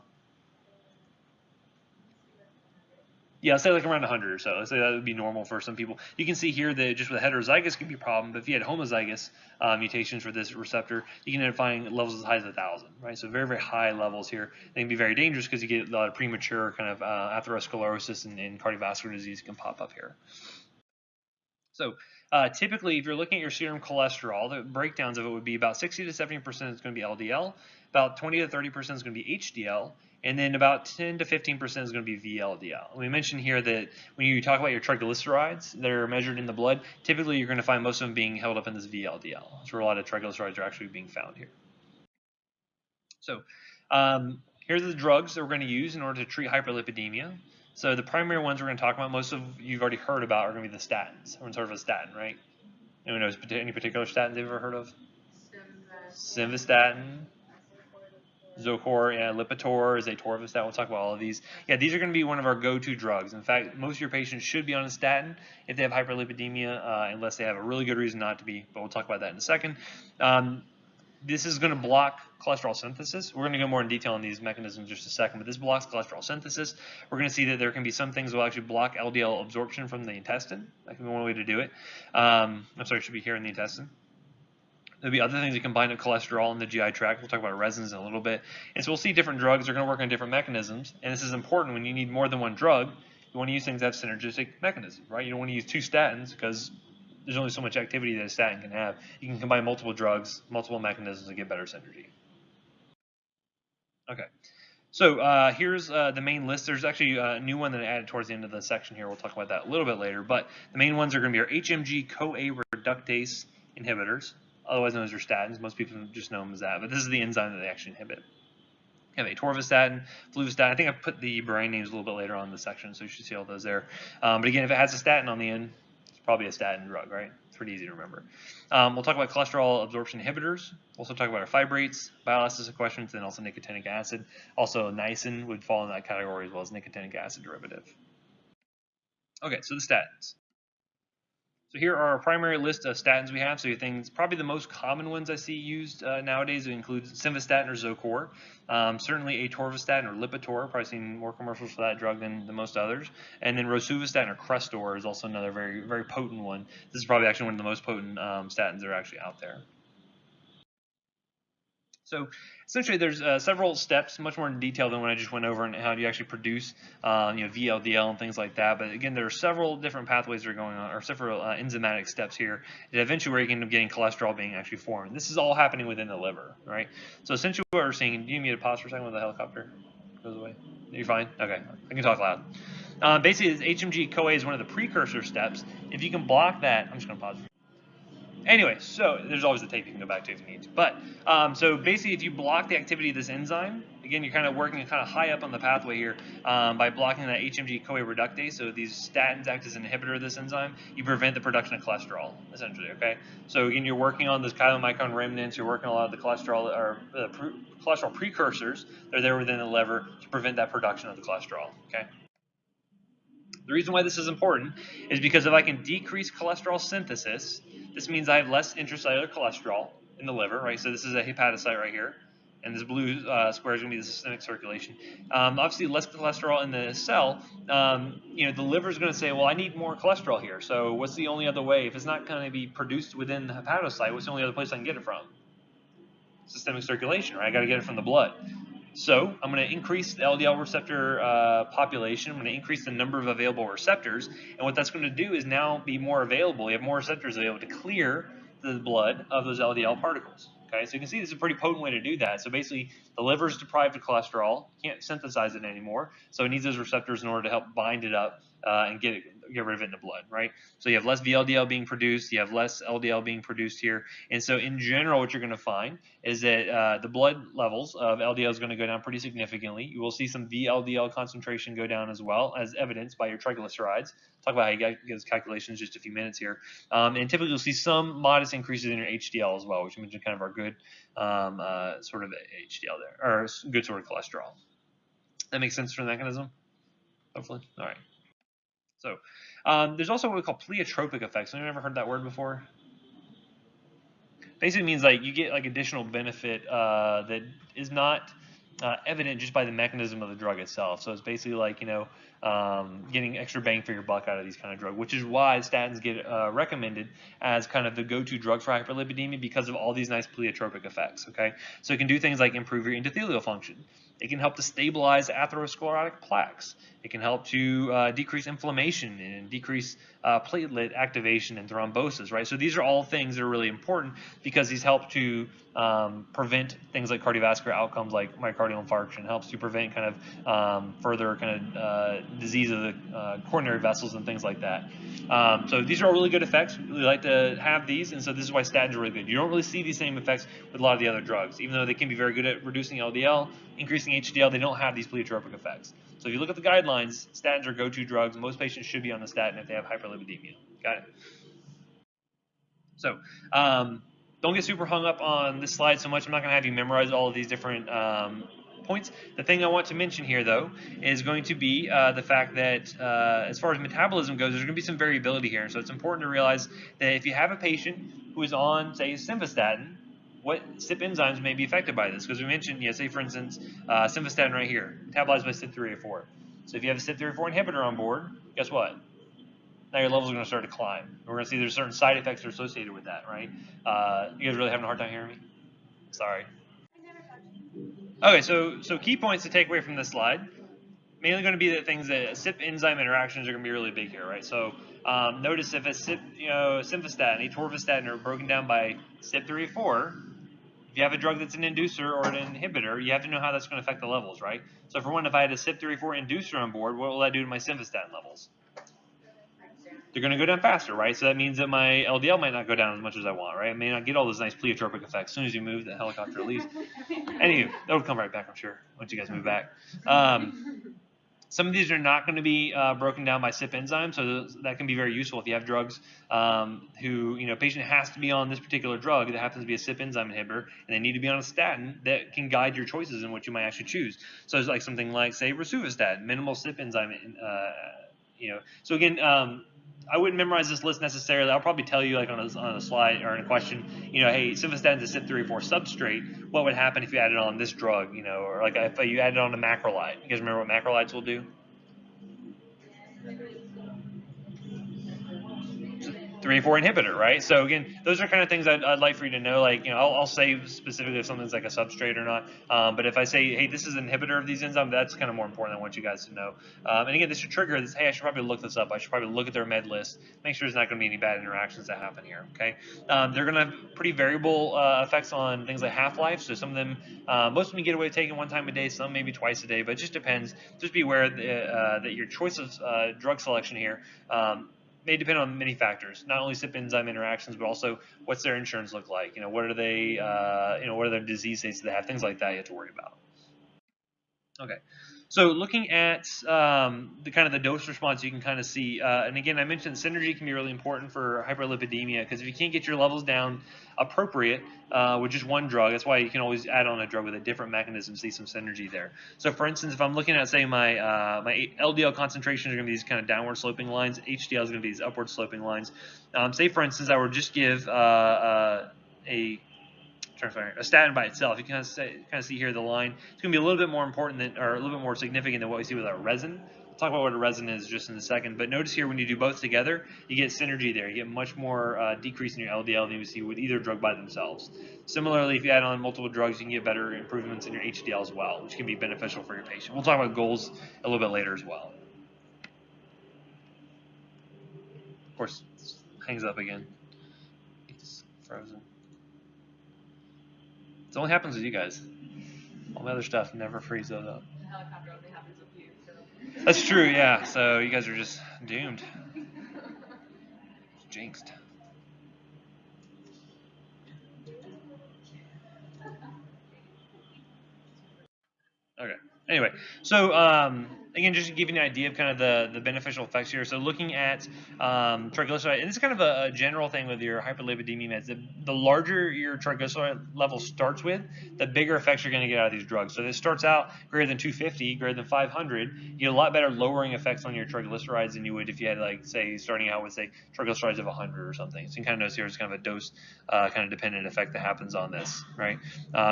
Yeah, I'll say like around 100 or so. Let's say that would be normal for some people. You can see here that just with heterozygous could be a problem, but if you had homozygous mutations for this receptor, you can end up finding levels as high as 1,000, right? So very, very high levels here. They can be very dangerous because you get a lot of premature kind of atherosclerosis and cardiovascular disease can pop up here. So typically, if you're looking at your serum cholesterol, the breakdowns of it would be about 60 to 70% is going to be LDL, about 20 to 30% is going to be HDL, and then about 10 to 15% is going to be VLDL. We mentioned here that when you talk about your triglycerides that are measured in the blood, typically you're going to find most of them being held up in this VLDL. That's where a lot of triglycerides are actually being found here. So here's the drugs that we're going to use in order to treat hyperlipidemia. So the primary ones we're going to talk about, most of you've already heard about, are going to be the statins. Everyone's heard of a statin, right? Anyone knows any particular statin they've ever heard of? Simvastatin, Zocor, yeah, Lipitor, atorvastatin. We'll talk about all of these. Yeah, these are going to be one of our go-to drugs. In fact, most of your patients should be on a statin if they have hyperlipidemia, unless they have a really good reason not to be. But we'll talk about that in a second. This is going to block cholesterol synthesis. We're going to go more in detail on these mechanisms in just a second, but this blocks cholesterol synthesis. We're going to see that there can be some things that will actually block LDL absorption from the intestine. That can be one way to do it. I'm sorry, it should be here in the intestine. There'll be other things that can bind up cholesterol in the GI tract. We'll talk about resins in a little bit. And so we'll see different drugs. They're going to work on different mechanisms. And this is important when you need more than one drug. You want to use things that have synergistic mechanisms, right? You don't want to use two statins because there's only so much activity that a statin can have. You can combine multiple drugs, multiple mechanisms to get better synergy. Okay. So here's the main list. There's actually a new one that I added towards the end of the section here. We'll talk about that a little bit later. But the main ones are going to be our HMG-CoA reductase inhibitors, otherwise known as your statins. Most people just know them as that. But this is the enzyme that they actually inhibit. You have atorvastatin, fluvastatin. I think I put the brand names a little bit later on in the section, so you should see all those there. But again, if it has a statin on the end, it's probably a statin drug, right? It's pretty easy to remember. We'll talk about cholesterol absorption inhibitors. We'll also talk about our fibrates, bile acid sequestrants, and also nicotinic acid. Also, niacin would fall in that category as well as nicotinic acid derivative. Okay, so the statins. So here are our primary list of statins we have. So things, probably the most common ones I see used nowadays include simvastatin or Zocor, certainly atorvastatin or Lipitor, probably seen more commercials for that drug than most others. And then rosuvastatin or Crestor is also another very, very potent one. This is probably actually one of the most potent statins that are actually out there. So essentially, there's several steps, much more in detail than what I just went over, and how do you actually produce, VLDL and things like that. But again, there are several different pathways that are going on, or several enzymatic steps here, that eventually we're going to end up getting cholesterol being actually formed. This is all happening within the liver, right? So essentially, what we're seeing. Do you need to pause for a second with the helicopter goes away? You're fine. Okay, I can talk loud. Basically, HMG-CoA is one of the precursor steps. If you can block that, I'm just going to pause. Anyway, so there's always the tape you can go back to if you need to. But so basically, if you block the activity of this enzyme, again, you're kind of working kind of high up on the pathway here by blocking that HMG-CoA reductase. So these statins act as an inhibitor of this enzyme. You prevent the production of cholesterol, essentially. Okay. So again, you're working on those chylomicron remnants. You're working on a lot of the cholesterol or cholesterol precursors that are there within the liver to prevent that production of the cholesterol. Okay. The reason why this is important is because if I can decrease cholesterol synthesis, this means I have less intracellular cholesterol in the liver, right? So this is a hepatocyte right here, and this blue square is going to be the systemic circulation. Obviously, less cholesterol in the cell, the liver is going to say, well, I need more cholesterol here. So what's the only other way? If it's not going to be produced within the hepatocyte, what's the only other place I can get it from? Systemic circulation, right? I got to get it from the blood. So I'm going to increase the LDL receptor population. I'm going to increase the number of available receptors. And what that's going to do is now be more available. You have more receptors available to clear the blood of those LDL particles. Okay, so you can see this is a pretty potent way to do that. So basically, the liver is deprived of cholesterol, can't synthesize it anymore, so it needs those receptors in order to help bind it up and get rid of it in the blood, right? So you have less VLDL being produced, you have less LDL being produced here, and so in general, what you're going to find is that the blood levels of LDL is going to go down pretty significantly. You will see some VLDL concentration go down as well, as evidenced by your triglycerides. Talk about how you get those calculations in just a few minutes here. And typically you'll see some modest increases in your HDL as well, which you mentioned kind of our good sort of HDL there, or good sort of cholesterol. That makes sense for the mechanism? Hopefully. All right. So there's also what we call pleiotropic effects. Have you ever heard that word before? Basically means like you get like additional benefit that is not evident just by the mechanism of the drug itself. So it's basically like, getting extra bang for your buck out of these kind of drugs, which is why statins get recommended as kind of the go-to drug for hyperlipidemia because of all these nice pleiotropic effects, okay? So it can do things like improve your endothelial function. It can help to stabilize atherosclerotic plaques. It can help to decrease inflammation and decrease platelet activation and thrombosis, right? So these are all things that are really important because these help to prevent things like cardiovascular outcomes like myocardial infarction. It helps to prevent kind of further kind of disease of the coronary vessels and things like that. So these are all really good effects. We really like to have these, and so this is why statins are really good. You don't really see these same effects with a lot of the other drugs. Even though they can be very good at reducing LDL, increasing HDL, they don't have these pleiotropic effects. So if you look at the guidelines, statins are go-to drugs. Most patients should be on the statin if they have hyperlipidemia. Got it? So don't get super hung up on this slide so much. I'm not going to have you memorize all of these different points. The thing I want to mention here, though, is going to be the fact that as far as metabolism goes, there's going to be some variability here. So it's important to realize that if you have a patient who is on, say, simvastatin, what CYP enzymes may be affected by this? Because we mentioned, say, for instance, simvastatin right here, metabolized by CYP3A4. So if you have a CYP3A4 inhibitor on board, guess what? Now your levels are going to start to climb. We're going to see there's certain side effects that are associated with that, right? You guys really having a hard time hearing me? Sorry. Okay, so key points to take away from this slide. Mainly going to be the things that CYP enzyme interactions are going to be really big here, right? So Notice if a simvastatin, atorvastatin are broken down by CYP3 or 4, if you have a drug that's an inducer or an inhibitor, you have to know how that's going to affect the levels, right? So for one, if I had a CYP3 or 4 inducer on board, what will that do to my simvastatin levels? They're going to go down faster, right? So that means that my LDL might not go down as much as I want, right? I may not get all those nice pleiotropic effects. As soon as you move, the helicopter leaves. Anywho, that'll come right back, I'm sure, once you guys move back. Some of these are not going to be broken down by CYP enzyme, so that can be very useful if you have drugs patient has to be on this particular drug that happens to be a CYP enzyme inhibitor, and they need to be on a statin that can guide your choices in what you might actually choose. So it's like something like, say, rosuvastatin, minimal CYP enzyme, So again, I wouldn't memorize this list necessarily. I'll probably tell you like on a slide or in a question, hey, simvastatin is a CYP3/4 substrate. What would happen if you added on this drug, or like if you added on a macrolide? You guys remember what macrolides will do? 3/4 inhibitor, right? So again, those are kind of things I'd like for you to know. Like, I'll say specifically if something's like a substrate or not. But if I say, hey, this is an inhibitor of these enzymes, that's kind of more important. I want you guys to know. And again, this should trigger this. Hey, I should probably look this up. I should probably look at their med list. Make sure there's not going to be any bad interactions that happen here. Okay. They're going to have pretty variable effects on things like half-life. So some of them, most of them get away with taking one time a day. Some maybe twice a day. But it just depends. Just be aware that your choice of drug selection here. May depend on many factors, not only CYP enzyme interactions, but also what's their insurance look like. What are they, what are their disease states that they have, things like that you have to worry about. Okay, so looking at the kind of the dose response, you can kind of see, and again, I mentioned synergy can be really important for hyperlipidemia, because if you can't get your levels down appropriate with just one drug, that's why you can always add on a drug with a different mechanism to see some synergy there. So for instance, if I'm looking at, say, my LDL concentrations are going to be these kind of downward sloping lines, HDL is going to be these upward sloping lines. Say for instance, I would just give a statin by itself. You can kind of see here the line. It's going to be a little bit more important than, or a little bit more significant than what we see with our resin. We'll talk about what a resin is just in a second. But notice here when you do both together, you get synergy there. You get much more decrease in your LDL than you see with either drug by themselves. Similarly, if you add on multiple drugs, you can get better improvements in your HDL as well, which can be beneficial for your patient. We'll talk about goals a little bit later as well. Of course, it hangs up again. It's frozen. It only happens with you guys. All the other stuff never freezes up. The helicopter only happens with you, so. That's true, yeah. So you guys are just doomed. Jinxed. Okay. Anyway, so again, just to give you an idea of kind of the beneficial effects here. So looking at triglyceride, and this is kind of a general thing with your hyperlipidemia meds. The larger your triglyceride level starts with, the bigger effects you're going to get out of these drugs. So this starts out greater than 250, greater than 500. You get a lot better lowering effects on your triglycerides than you would if you had, like, say, starting out with, say, triglycerides of 100 or something. So you can kind of notice here it's kind of a dose kind of dependent effect that happens on this, right?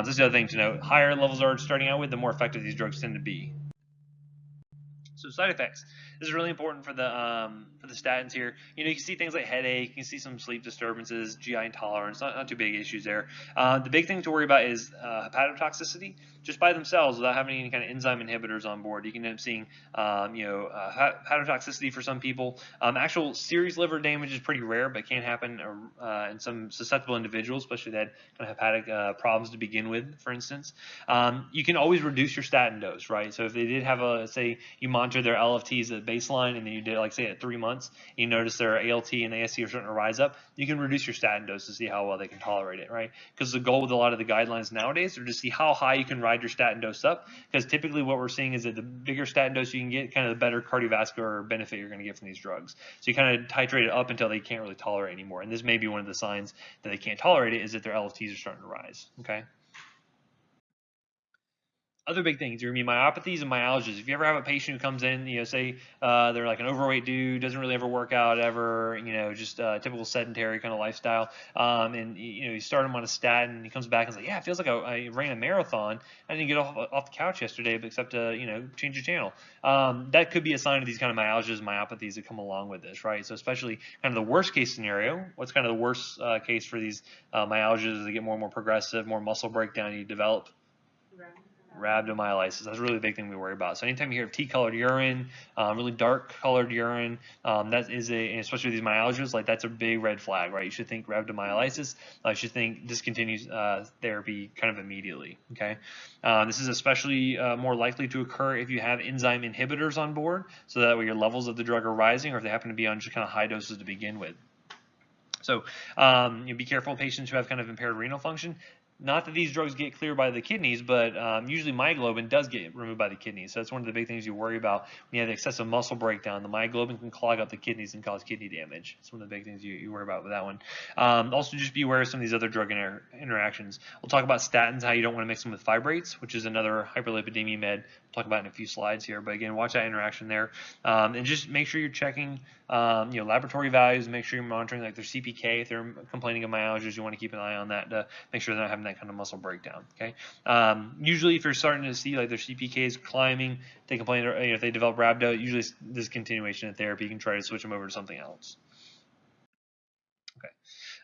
This is the other thing to note. Higher levels are starting out with, the more effective these drugs tend to be. So side effects. This is really important for the statins here. You can see things like headache, you can see some sleep disturbances, GI intolerance, not too big issues there. The big thing to worry about is hepatotoxicity. Just by themselves, without having any kind of enzyme inhibitors on board, you can end up seeing hepatotoxicity for some people. Actual serious liver damage is pretty rare, but can happen in some susceptible individuals, especially that kind of hepatic problems to begin with, for instance. You can always reduce your statin dose, right? So if they did have say you monitor their LFTs at baseline, and then you did, like, say, at 3 months, you notice their ALT and AST are starting to rise up, you can reduce your statin dose to see how well they can tolerate it, right? Because the goal with a lot of the guidelines nowadays are to see how high you can ride your statin dose up, because typically what we're seeing is that the bigger statin dose you can get, kind of the better cardiovascular benefit you're going to get from these drugs. So you kind of titrate it up until they can't really tolerate it anymore, and this may be one of the signs that they can't tolerate it, is that their LFTs are starting to rise, okay? Other big things are going to be myopathies and myalgias. If you ever have a patient who comes in, say they're like an overweight dude, doesn't really ever work out ever, just typical sedentary kind of lifestyle, and you start him on a statin, and he comes back and is like, yeah, it feels like I ran a marathon. I didn't get off the couch yesterday, but except to change the channel. That could be a sign of these kind of myalgias, myopathies that come along with this, right? So especially kind of the worst case scenario. What's kind of the worst case for these myalgias as they get more and more progressive, more muscle breakdown you develop? Rhabdomyolysis. That's really the big thing we worry about. So anytime you hear of tea-colored urine, really dark-colored urine, that is and especially with these myalgias, like that's a big red flag, right? You should think rhabdomyolysis. You should think discontinues therapy kind of immediately. Okay, this is especially more likely to occur if you have enzyme inhibitors on board, so that way your levels of the drug are rising, or if they happen to be on just kind of high doses to begin with. So be careful of patients who have kind of impaired renal function. Not that these drugs get cleared by the kidneys, but usually myoglobin does get removed by the kidneys. So that's one of the big things you worry about when you have excessive muscle breakdown. The myoglobin can clog up the kidneys and cause kidney damage. It's one of the big things you worry about with that one. Also, just be aware of some of these other drug interactions. We'll talk about statins, how you don't want to mix them with fibrates, which is another hyperlipidemia med. We'll talk about in a few slides here. But again, watch that interaction there. And just make sure you're checking laboratory values. Make sure you're monitoring like their CPK. If they're complaining of myalgias, you want to keep an eye on that to make sure they're not having that kind of muscle breakdown. Okay. Usually, if you're starting to see like their CPK is climbing, they complain, or if they develop rhabdo, usually discontinuation of therapy. You can try to switch them over to something else. Okay.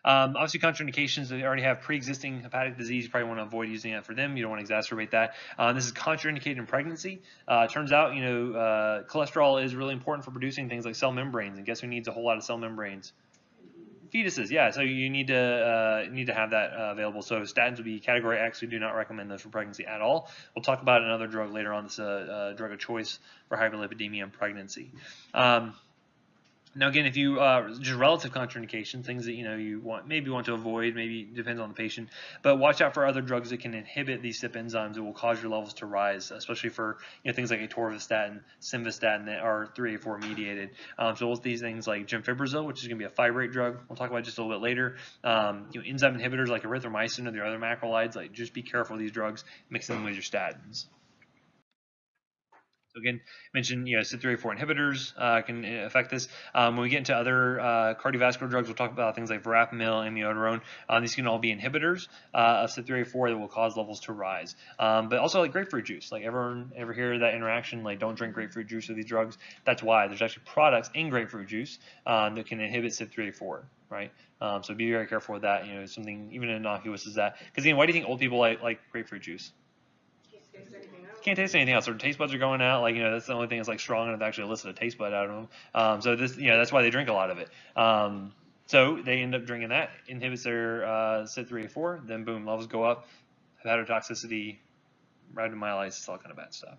Obviously, contraindications, they already have pre-existing hepatic disease. You probably want to avoid using that for them. You don't want to exacerbate that. This is contraindicated in pregnancy. Turns out, cholesterol is really important for producing things like cell membranes. And guess who needs a whole lot of cell membranes? Fetuses, yeah. So you need to have that available. So statins would be category X. We do not recommend those for pregnancy at all. We'll talk about another drug later on. This drug of choice for hyperlipidemia and pregnancy. Now again, if you just relative contraindication, things that you maybe want to avoid, maybe depends on the patient, but watch out for other drugs that can inhibit these CYP enzymes that will cause your levels to rise, especially for things like atorvastatin, simvastatin that are 3A4 mediated. So with these things like gemfibrozil, which is going to be a fibrate drug, we'll talk about just a little bit later. Enzyme inhibitors like erythromycin or the other macrolides, like just be careful of these drugs, mix them with your statins. So again, mentioned CYP3A4 inhibitors can affect this. When we get into other cardiovascular drugs, we'll talk about things like verapamil, amiodarone. These can all be inhibitors of CYP3A4 that will cause levels to rise. But also like grapefruit juice. Like everyone ever hear that interaction? Like don't drink grapefruit juice with these drugs. That's why there's actually products in grapefruit juice that can inhibit CYP3A4. Right. So be very careful with that. Something even innocuous as that. Because again, why do you think old people like grapefruit juice? Can't taste anything else. Their taste buds are going out. Like that's the only thing that's like strong enough to actually elicit a taste bud out of them. So this, that's why they drink a lot of it. So they end up drinking that, inhibits their CYP3A4. Then boom, levels go up, hepatotoxicity, rhabdomyolysis, all kind of bad stuff.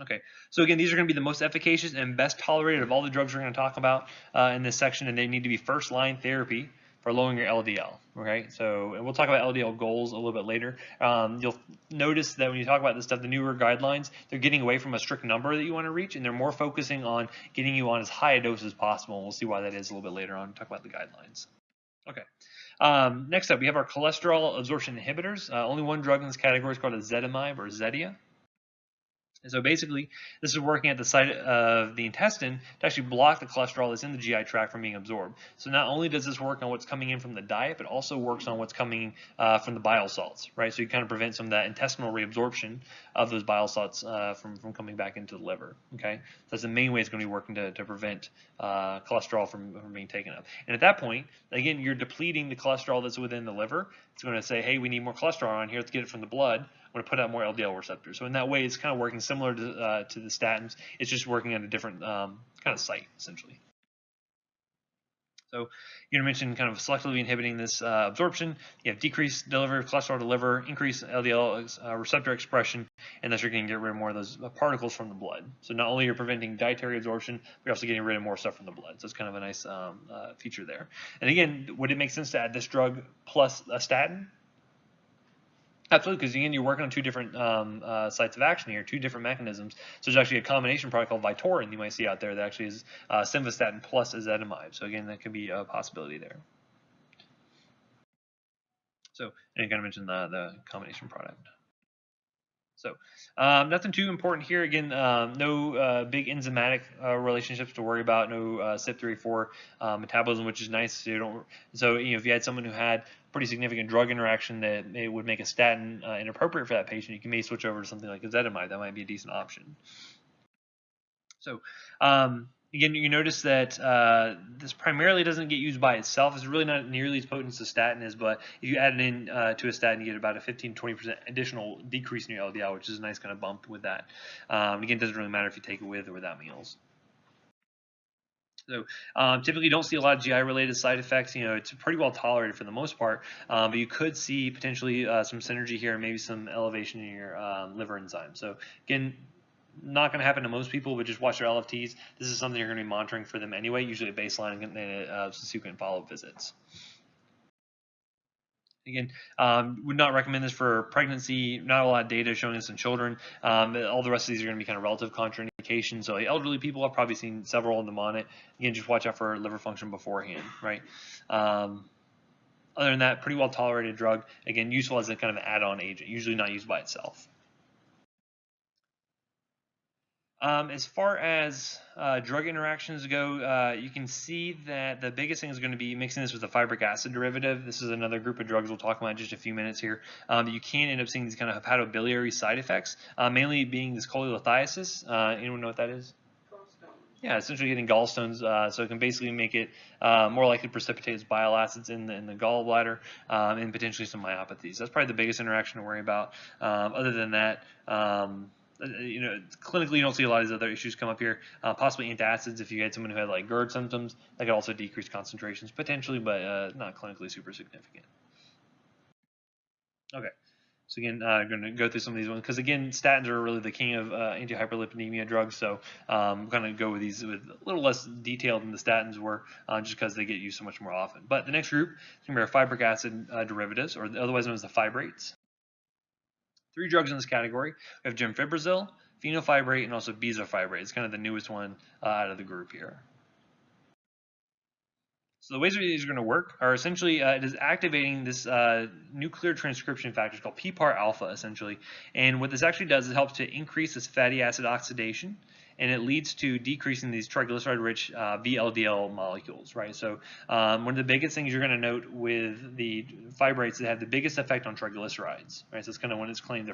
Okay, so again, these are going to be the most efficacious and best tolerated of all the drugs we're going to talk about in this section, and they need to be first-line therapy for lowering your LDL. Okay, so and we'll talk about LDL goals a little bit later. You'll notice that when you talk about this stuff, the newer guidelines, they're getting away from a strict number that you want to reach, and they're more focusing on getting you on as high a dose as possible. We'll see why that is a little bit later on. Talk about the guidelines. Okay. Next up, we have our cholesterol absorption inhibitors. Only one drug in this category is called ezetimibe or Zetia. And so basically, this is working at the site of the intestine to actually block the cholesterol that's in the GI tract from being absorbed. So not only does this work on what's coming in from the diet, but also works on what's coming from the bile salts, right? So you kind of prevent some of that intestinal reabsorption of those bile salts from coming back into the liver, okay? So that's the main way it's going to be working to prevent cholesterol from being taken up. And at that point, again, you're depleting the cholesterol that's within the liver. It's going to say, hey, we need more cholesterol on here. Let's get it from the blood. I'm going to put out more LDL receptors. So in that way, it's kind of working similar to the statins. It's just working at a different kind of site, essentially. So you're going to mention kind of selectively inhibiting this absorption. You have decreased delivery of cholesterol to liver, increased LDL receptor expression, and thus you're going to get rid of more of those particles from the blood. So not only are you preventing dietary absorption, but you're also getting rid of more stuff from the blood. So it's kind of a nice feature there. And again, would it make sense to add this drug plus a statin? Absolutely, because again, you're working on two different sites of action here, two different mechanisms. So there's actually a combination product called Vytorin you might see out there that actually is simvastatin plus ezetimibe. So again, that could be a possibility there. So, and I kind of mentioned the combination product. So nothing too important here. Again, no big enzymatic relationships to worry about. No CYP3A4 metabolism, which is nice. So, if you had someone who had pretty significant drug interaction that it would make a statin inappropriate for that patient, you can maybe switch over to something like ezetimibe. That might be a decent option. So Again, you notice that this primarily doesn't get used by itself. It's really not nearly as potent as a statin is, but if you add it in to a statin, you get about a 15-20% additional decrease in your LDL, which is a nice kind of bump with that. Again, it doesn't really matter if you take it with or without meals. So typically you don't see a lot of GI-related side effects. It's pretty well tolerated for the most part, but you could see potentially some synergy here and maybe some elevation in your liver enzyme. So again, not going to happen to most people, but just watch their LFTs. This is something you're going to be monitoring for them anyway, usually at baseline and subsequent follow-up visits. Again, would not recommend this for pregnancy. Not a lot of data showing this in children. All the rest of these are going to be kind of relative contraindications. So elderly people, I've probably seen several of them on it. Again, just watch out for liver function beforehand, right? Other than that, pretty well tolerated drug. Again, useful as a kind of add-on agent, usually not used by itself. As far as drug interactions go, you can see that the biggest thing is going to be mixing this with a fibric acid derivative. This is another group of drugs we'll talk about in just a few minutes here. You can end up seeing these kind of hepatobiliary side effects, mainly being this cholelithiasis. Anyone know what that is? Yeah, essentially getting gallstones, so it can basically make it more likely to precipitate as bile acids in the gallbladder, and potentially some myopathies. That's probably the biggest interaction to worry about. Other than that, clinically you don't see a lot of these other issues come up here. Possibly antacids if you had someone who had like GERD symptoms, that could also decrease concentrations potentially, but not clinically super significant. Okay. So again, I'm going to go through some of these ones because again, statins are really the king of anti-hyperlipidemia drugs. So I'm going to go with these with a little less detail than the statins were, just because they get used so much more often. But the next group is going to be our fibric acid derivatives, or otherwise known as the fibrates. 3 drugs in this category. We have gemfibrozil, fenofibrate, and also bezafibrate. It's kind of the newest one out of the group here. So the ways that these are going to work are essentially it is activating this nuclear transcription factor called PPAR alpha, essentially. And what this actually does is it helps to increase this fatty acid oxidation, and it leads to decreasing these triglyceride-rich VLDL molecules, right? So one of the biggest things you're going to note with the fibrates that have the biggest effect on triglycerides, right? So it's kind of when it's claims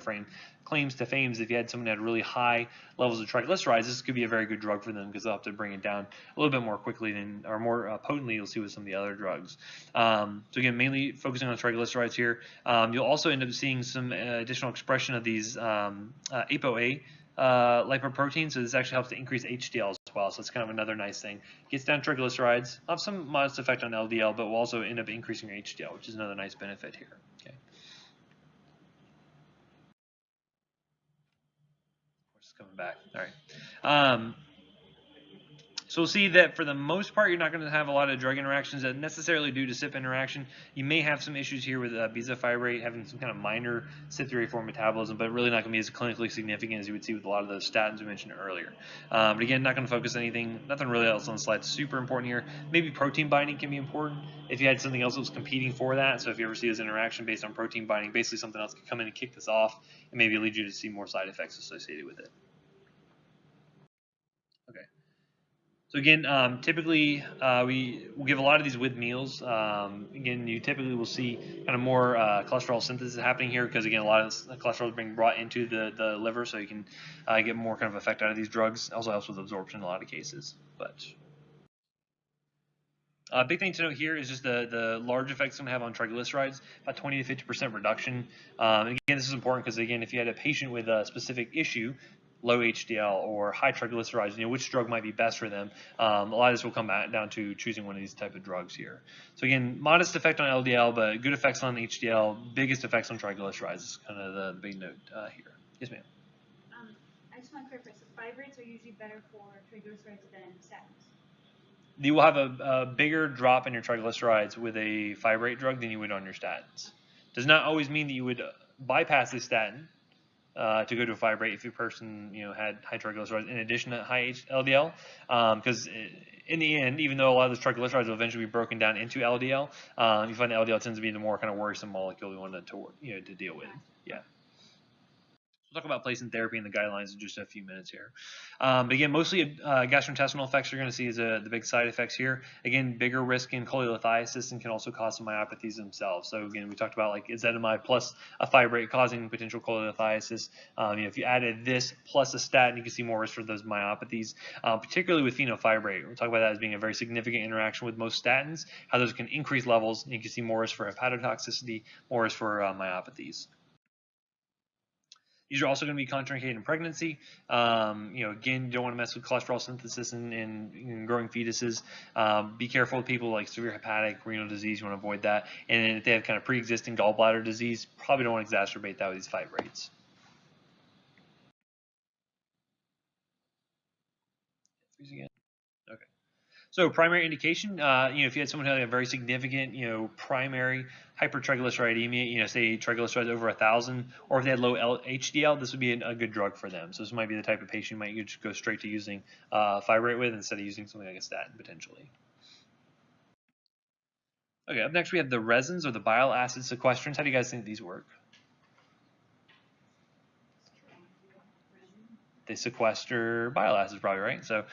to fame is if you had someone that had really high levels of triglycerides, this could be a very good drug for them because they'll have to bring it down a little bit more quickly than, or more potently, you'll see with some of the other drugs. So again, mainly focusing on triglycerides here. You'll also end up seeing some additional expression of these ApoA lipoprotein, so this actually helps to increase HDL as well, so it's kind of another nice thing. Gets down triglycerides, have some modest effect on LDL, but will also end up increasing your HDL, which is another nice benefit here. Okay. Just coming back. All right. So we'll see that for the most part, you're not going to have a lot of drug interactions that necessarily due to CYP interaction. You may have some issues here with bezafibrate having some kind of minor CYP3A4 metabolism, but really not going to be as clinically significant as you would see with a lot of those statins we mentioned earlier. But again, not going to focus anything, nothing really else on the slide super important here. Maybe protein binding can be important if you had something else that was competing for that. So if you ever see this interaction based on protein binding, basically something else could come in and kick this off and maybe lead you to see more side effects associated with it. Okay. So again, typically we will give a lot of these with meals. Again, you typically will see kind of more cholesterol synthesis happening here because again, a lot of this cholesterol is being brought into the liver, so you can get more kind of effect out of these drugs. Also helps with absorption in a lot of cases. But big thing to note here is just the large effects it's going to have on triglycerides, about 20 to 50% reduction. Again, this is important because again, if you had a patient with a specific issue, low HDL or high triglycerides, which drug might be best for them. A lot of this will come down to choosing one of these type of drugs here. So again, modest effect on LDL, but good effects on HDL, biggest effects on triglycerides is kind of the big note here. Yes, ma'am. I just want to clarify, so fibrates are usually better for triglycerides than statins? You will have a bigger drop in your triglycerides with a fibrate drug than you would on your statins. Does not always mean that you would bypass the statin to go to a fibrate if your person had high triglycerides in addition to high LDL, because in the end, even though a lot of those triglycerides will eventually be broken down into LDL, you find the LDL tends to be the more kind of worrisome molecule we want to deal with. Yeah. We'll talk about placing therapy in the guidelines in just a few minutes here. But again, mostly gastrointestinal effects you're going to see is the big side effects here. Again, bigger risk in cholelithiasis and can also cause some myopathies themselves. So again, we talked about like ezetimibe plus a fibrate causing potential cholelithiasis. If you added this plus a statin, you can see more risk for those myopathies, particularly with fenofibrate. We'll talk about that as being a very significant interaction with most statins, how those can increase levels, and you can see more risk for hepatotoxicity, more risk for myopathies. These are also going to be contraindicated in pregnancy. Again, you don't want to mess with cholesterol synthesis in growing fetuses. Be careful with people like severe hepatic, renal disease. You want to avoid that. And if they have kind of pre-existing gallbladder disease, probably don't want to exacerbate that with these fibrates. Again. Okay. So primary indication, if you had someone who had a very significant, primary hypertriglyceridemia, say triglycerides over 1,000, or if they had low HDL, this would be a good drug for them. So this might be the type of patient you might just go straight to using fibrate with instead of using something like a statin potentially. Okay, up next we have the resins or the bile acid sequestrants. How do you guys think these work? They sequester bile acids, probably, right? So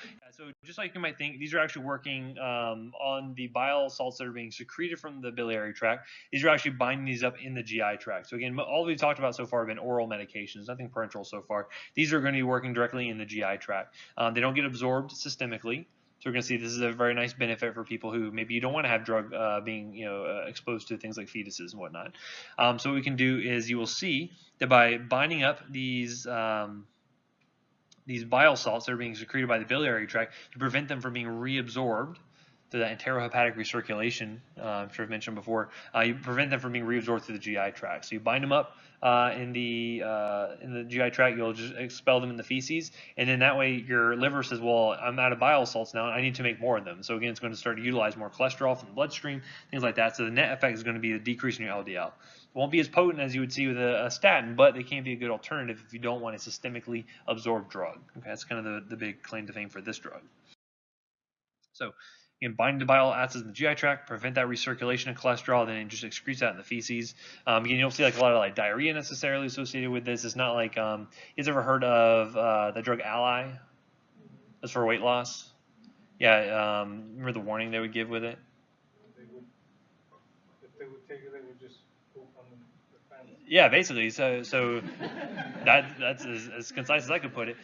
just like you might think, these are actually working on the bile salts that are being secreted from the biliary tract. These are actually binding these up in the GI tract. So again, all we've talked about so far have been oral medications, nothing parenteral so far. These are going to be working directly in the GI tract. They don't get absorbed systemically. So we're going to see this is a very nice benefit for people who maybe you don't want to have drug being exposed to things like fetuses and whatnot. So what we can do is you will see that by binding up these bile salts that are being secreted by the biliary tract to prevent them from being reabsorbed through that enterohepatic recirculation, I'm sure I've mentioned before, you prevent them from being reabsorbed through the GI tract. So you bind them up in the GI tract, you'll just expel them in the feces, and then that way your liver says, well, I'm out of bile salts now, I need to make more of them. So again, it's going to start to utilize more cholesterol from the bloodstream, things like that. So the net effect is going to be a decrease in your LDL. It won't be as potent as you would see with a statin, but they can be a good alternative if you don't want a systemically absorbed drug. Okay, that's kind of the big claim to fame for this drug. So again, binding to bile acids in the GI tract, prevent that recirculation of cholesterol, then it just excretes out in the feces. Again, you don't see like a lot of like diarrhea necessarily associated with this. It's not like you guys ever heard of the drug Ally? That's for weight loss. Yeah, remember the warning they would give with it? If they would take it, they would just poop on the fence. Yeah, basically. So that's as concise as I could put it.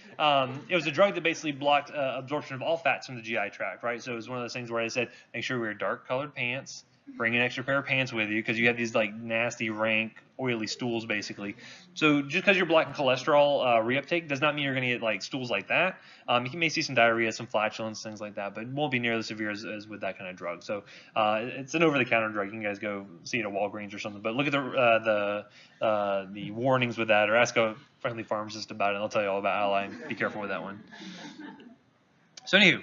It was a drug that basically blocked absorption of all fats from the GI tract, right? So it was one of those things where I said, make sure you wear dark-colored pants, bring an extra pair of pants with you because you have these like nasty, rank, oily stools basically. So just because you're blocking cholesterol reuptake does not mean you're going to get like stools like that. You may see some diarrhea, some flatulence, things like that, but it won't be nearly as severe as with that kind of drug. So it's an over-the-counter drug. You can guys go see it at Walgreens or something. But look at the warnings with that, or ask a friendly pharmacist about it, and they'll tell you all about Ally. Be careful with that one. So anywho,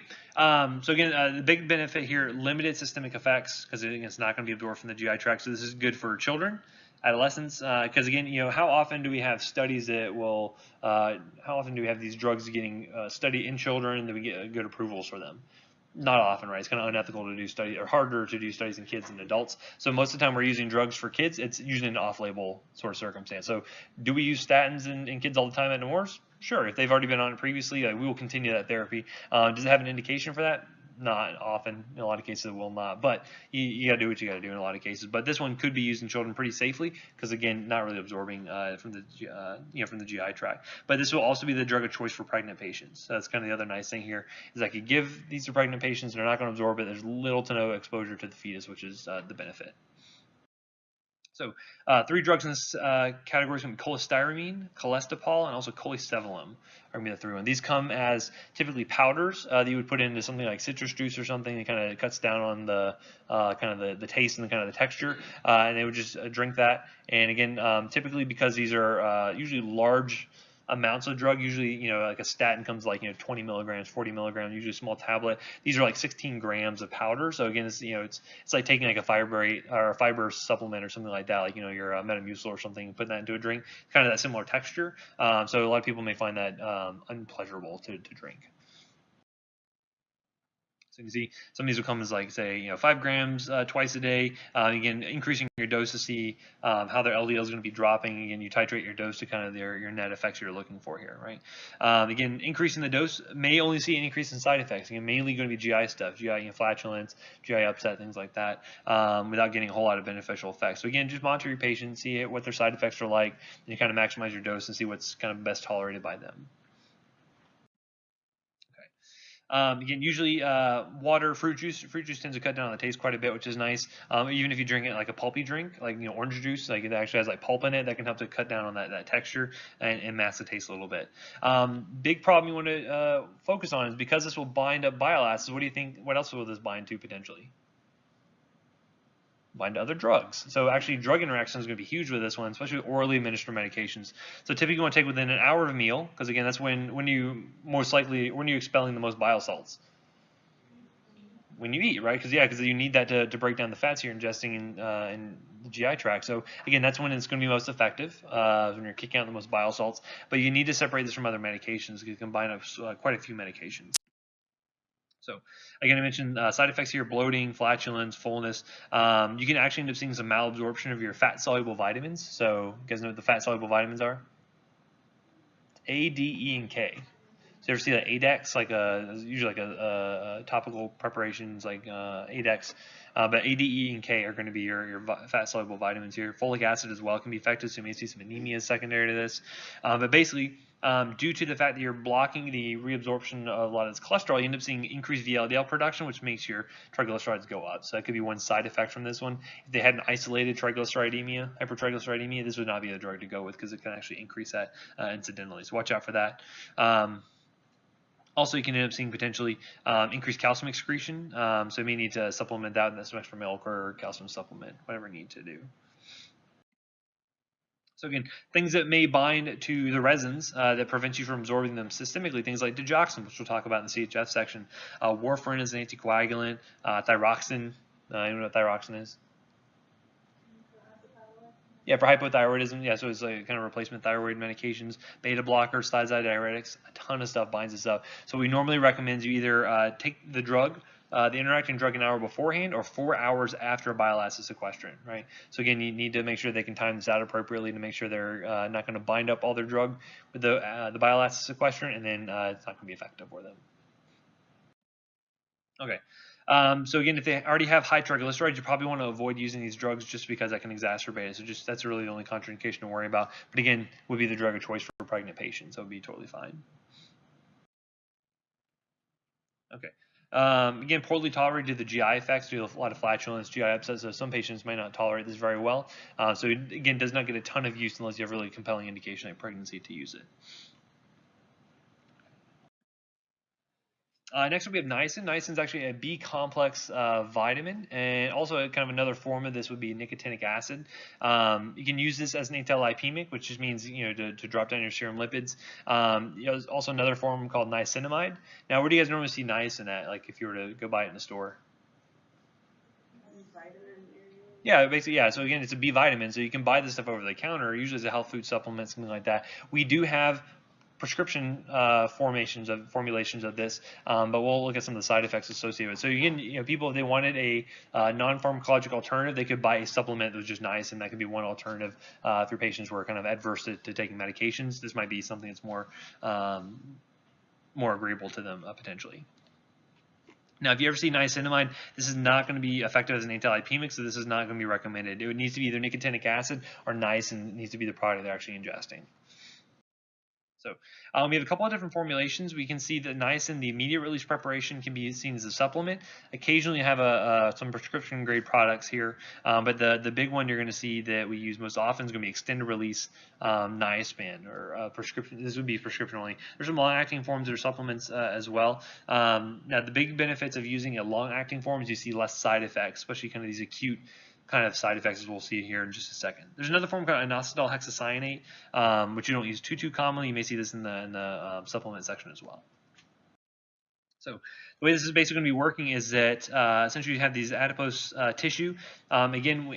so again, the big benefit here, limited systemic effects, because it's not going to be absorbed from the GI tract. So this is good for children, adolescents, because again, how often do we have studies that will, how often do we have these drugs getting studied in children and that we get good approvals for them? Not often, right? It's kind of unethical to do studies, or harder to do studies in kids and adults. So most of the time we're using drugs for kids, it's usually an off-label sort of circumstance. So do we use statins in kids all the time at Nemours? Sure. If they've already been on it previously, we will continue that therapy. Does it have an indication for that? Not often. In a lot of cases, it will not. But you got to do what you got to do in a lot of cases. But this one could be used in children pretty safely because, again, not really absorbing from the GI tract. But this will also be the drug of choice for pregnant patients. So that's kind of the other nice thing here is I could give these to pregnant patients. They're not going to absorb it. There's little to no exposure to the fetus, which is the benefit. So 3 drugs in this category is going to be cholestyramine, cholestyramine, and also cholesevelam are going to be the 3 ones. These come as typically powders that you would put into something like citrus juice or something. It kind of cuts down on the kind of the taste and the kind of the texture, and they would just drink that. And again, typically because these are usually large amounts of drug, usually like a statin comes like 20 milligrams, 40 milligrams, usually a small tablet. These are like 16 grams of powder. So again, it's like taking like a fibrate or a fiber supplement or something like that, like your Metamucil or something, putting that into a drink, kind of that similar texture. So a lot of people may find that unpleasurable to drink. So you can see some of these will come as like, say, 5 grams twice a day. Again, increasing your dose to see how their LDL is going to be dropping. Again, you titrate your dose to kind of your net effects you're looking for here, right? Again, increasing the dose may only see an increase in side effects. Again, mainly going to be GI stuff, GI flatulence, GI upset, things like that, without getting a whole lot of beneficial effects. So again, just monitor your patient, see what their side effects are like, and you kind of maximize your dose and see what's kind of best tolerated by them. Again, usually water, fruit juice tends to cut down on the taste quite a bit, which is nice. Even if you drink it like a pulpy drink, like orange juice, like it actually has like pulp in it, that can help to cut down on that texture and mask the taste a little bit. Big problem you want to focus on is because this will bind up bile acids. What do you think? What else will this bind to potentially? Bind to other drugs. So actually drug interaction is going to be huge with this one, especially with orally administered medications. So typically you want to take within an hour of a meal, because again, that's when you when you're expelling the most bile salts. When you eat, right? Because you need that to break down the fats you're ingesting in the GI tract. So again, that's when it's going to be most effective, when you're kicking out the most bile salts. But you need to separate this from other medications because you can bind up quite a few medications. So again, I mentioned side effects here: bloating, flatulence, fullness. You can actually end up seeing some malabsorption of your fat-soluble vitamins. So you guys know what the fat-soluble vitamins are? A, D, E, and K. So you ever see like Adex, like usually like a topical preparations like Adex, but A, D, E, and K are going to be your fat-soluble vitamins here. Folic acid as well can be affected, so you may see some anemia secondary to this. But basically, due to the fact that you're blocking the reabsorption of a lot of this cholesterol, you end up seeing increased VLDL production, which makes your triglycerides go up. So that could be one side effect from this one. If they had an isolated triglyceridemia, hypertriglyceridemia, this would not be the drug to go with because it can actually increase that incidentally. So watch out for that. Also, you can end up seeing potentially increased calcium excretion, so you may need to supplement that with some extra milk or calcium supplement, whatever you need to do. So again, things that may bind to the resins that prevent you from absorbing them systemically, things like digoxin, which we'll talk about in the CHF section. Warfarin is an anticoagulant. Thyroxine, you know what thyroxine is? Yeah, for hypothyroidism, yeah, so it's like kind of replacement thyroid medications, beta blockers, thiazide diuretics, a ton of stuff binds this up. So we normally recommend you either take the drug, the interacting drug an hour beforehand or 4 hours after a bile acid sequestrant, right? So again, you need to make sure they can time this out appropriately to make sure they're not going to bind up all their drug with the bile acid sequestrant, and then it's not going to be effective for them. Okay. So again, if they already have high triglycerides, you probably want to avoid using these drugs just because that can exacerbate it. So just that's really the only contraindication to worry about. But again, would be the drug of choice for pregnant patients. So it would be totally fine. Okay. Again, poorly tolerated the GI effects due to a lot of flatulence, GI upset. So some patients may not tolerate this very well. So it, again, does not get a ton of use unless you have really compelling indication like pregnancy to use it. Next up, we have niacin. Niacin is actually a B complex vitamin, and also kind of another form of this would be nicotinic acid. You can use this as an anti-lipemic, which just means to drop down your serum lipids. There's also another form called niacinamide. Now, where do you guys normally see niacin at? Like if you were to go buy it in the store? Yeah, basically, yeah. So again, it's a B vitamin, so you can buy this stuff over the counter, usually as a health food supplement, something like that. We do have prescription formulations of this, but we'll look at some of the side effects associated with it. So again, people, if they wanted a non-pharmacologic alternative, they could buy a supplement that was just niacin. That could be one alternative for patients who are kind of adverse to taking medications. This might be something that's more agreeable to them potentially. Now, if you ever see niacinamide, this is not going to be effective as an anti-lipemic, so this is not going to be recommended. It needs to be either nicotinic acid or niacin needs to be the product they're actually ingesting. So we have a couple of different formulations. We can see that niacin, the immediate release preparation, can be seen as a supplement. Occasionally you have some prescription grade products here, but the big one you're going to see that we use most often is going to be extended release niaspan, or prescription. This would be prescription only. There's some long-acting forms or supplements as well. Now the big benefits of using a long-acting form is you see less side effects, especially kind of these acute kind of side effects, as we'll see here in just a second. There's another form called inositol hexacyanate, which you don't use too commonly. You may see this in the supplement section as well. So the way this is basically going to be working is that essentially you have these adipose tissue. Again,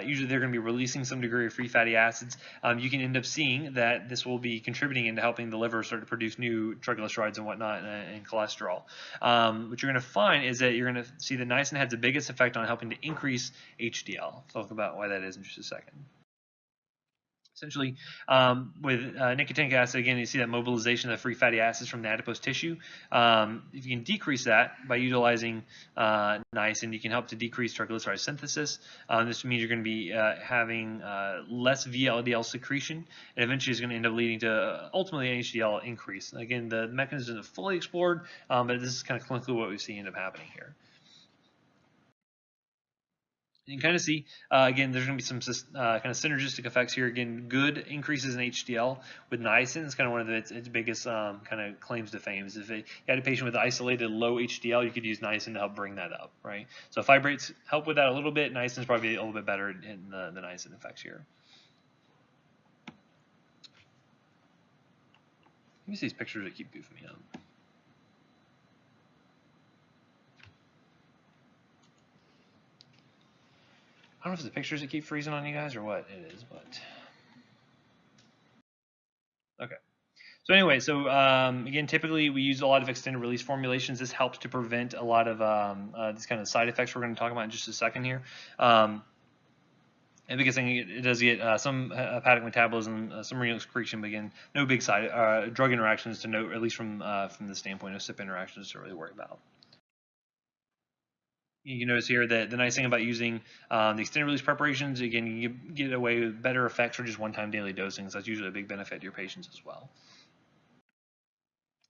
usually they're going to be releasing some degree of free fatty acids. You can end up seeing that this will be contributing into helping the liver start to produce new triglycerides and whatnot and cholesterol. What you're going to find is that you're going to see that niacin has the biggest effect on helping to increase HDL. So I'll talk about why that is in just a second. Essentially, with nicotinic acid, again, you see that mobilization of the free fatty acids from the adipose tissue. If you can decrease that by utilizing niacin, you can help to decrease triglyceride synthesis. This means you're going to be having less VLDL secretion, and eventually is going to end up leading to ultimately an HDL increase. Again, the mechanism is fully explored, but this is kind of clinically what we see end up happening here. You can kind of see, again, there's going to be some kind of synergistic effects here. Again, good increases in HDL with niacin. It's kind of one of its biggest kind of claims to fame. Is if you had a patient with isolated low HDL, you could use niacin to help bring that up, right? So fibrates help with that a little bit. Niacin is probably a little bit better in the niacin effects here. Let me see these pictures that keep goofing me up. I don't know if it's the pictures that keep freezing on you guys or what it is, but okay. So anyway, again, typically we use a lot of extended release formulations. This helps to prevent a lot of these kind of side effects we're going to talk about in just a second here. And because it does get some hepatic metabolism, some renal excretion, but again, no big drug interactions to note, at least from the standpoint of CYP interactions to really worry about. You can notice here that the nice thing about using the extended release preparations, again, you get away with better effects for just one-time daily dosing. So that's usually a big benefit to your patients as well.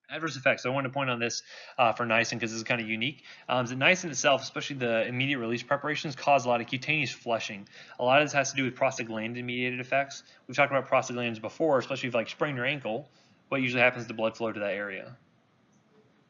Adverse effects. So I wanted to point on this for niacin because this is kind of unique. The niacin itself, especially the immediate release preparations, cause a lot of cutaneous flushing. A lot of this has to do with prostaglandin-mediated effects. We've talked about prostaglandins before, especially if you sprain your ankle. What usually happens to blood flow to that area?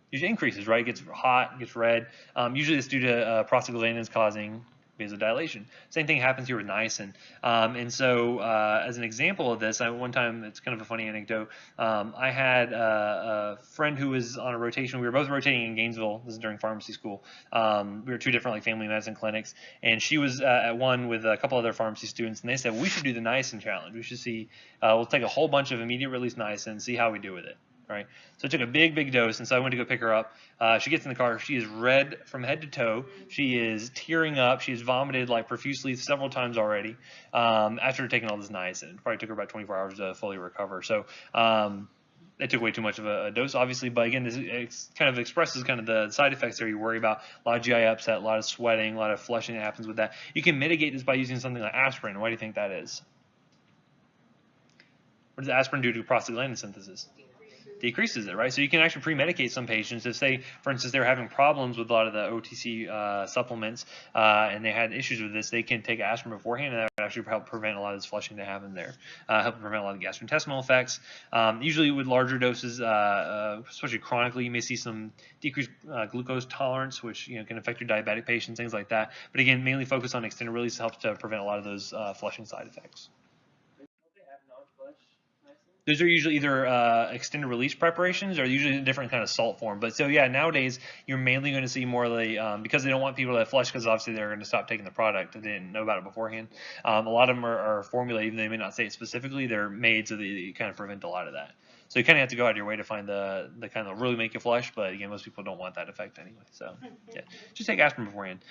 Usually increases, right? It gets hot, gets red. Usually it's due to prostaglandins causing vasodilation. Same thing happens here with niacin. And so as an example of this, one time, it's kind of a funny anecdote, I had a friend who was on a rotation. We were both rotating in Gainesville. This is during pharmacy school. We were two different family medicine clinics, and she was at one with a couple other pharmacy students, and they said, we should do the niacin challenge. We should see, we'll take a whole bunch of immediate release niacin and see how we do with it. Right, so I took a big dose, and so I went to go pick her up. She gets in the car. She is red from head to toe. She is tearing up. She has vomited profusely several times already after taking all this niacin. It probably took her about 24 hours to fully recover. So it took way too much of a dose, obviously. But again, this kind of expresses kind of the side effects there you worry about. A lot of GI upset, a lot of sweating, a lot of flushing that happens with that. You can mitigate this by using something like aspirin. Why do you think that is? What does aspirin do to prostaglandin synthesis? Decreases it, right? So you can actually pre-medicate some patients. If, say, for instance, they're having problems with a lot of the OTC supplements and they had issues with this, they can take aspirin beforehand, and that would actually help prevent a lot of this flushing to happen there, help prevent a lot of gastrointestinal effects. Usually with larger doses, especially chronically, you may see some decreased glucose tolerance, which can affect your diabetic patients, things like that. But again, mainly focus on extended release helps to prevent a lot of those flushing side effects. Those are usually either extended release preparations or usually a different kind of salt form. But so yeah, nowadays you're mainly going to see more of the because they don't want people to flush because obviously they're going to stop taking the product. They didn't know about it beforehand. A lot of them are formulated, even though they may not say it specifically. They're made so that you kind of prevent a lot of that. So you kind of have to go out of your way to find the kind of really make you flush, but again, most people don't want that effect anyway. So yeah, just take aspirin beforehand.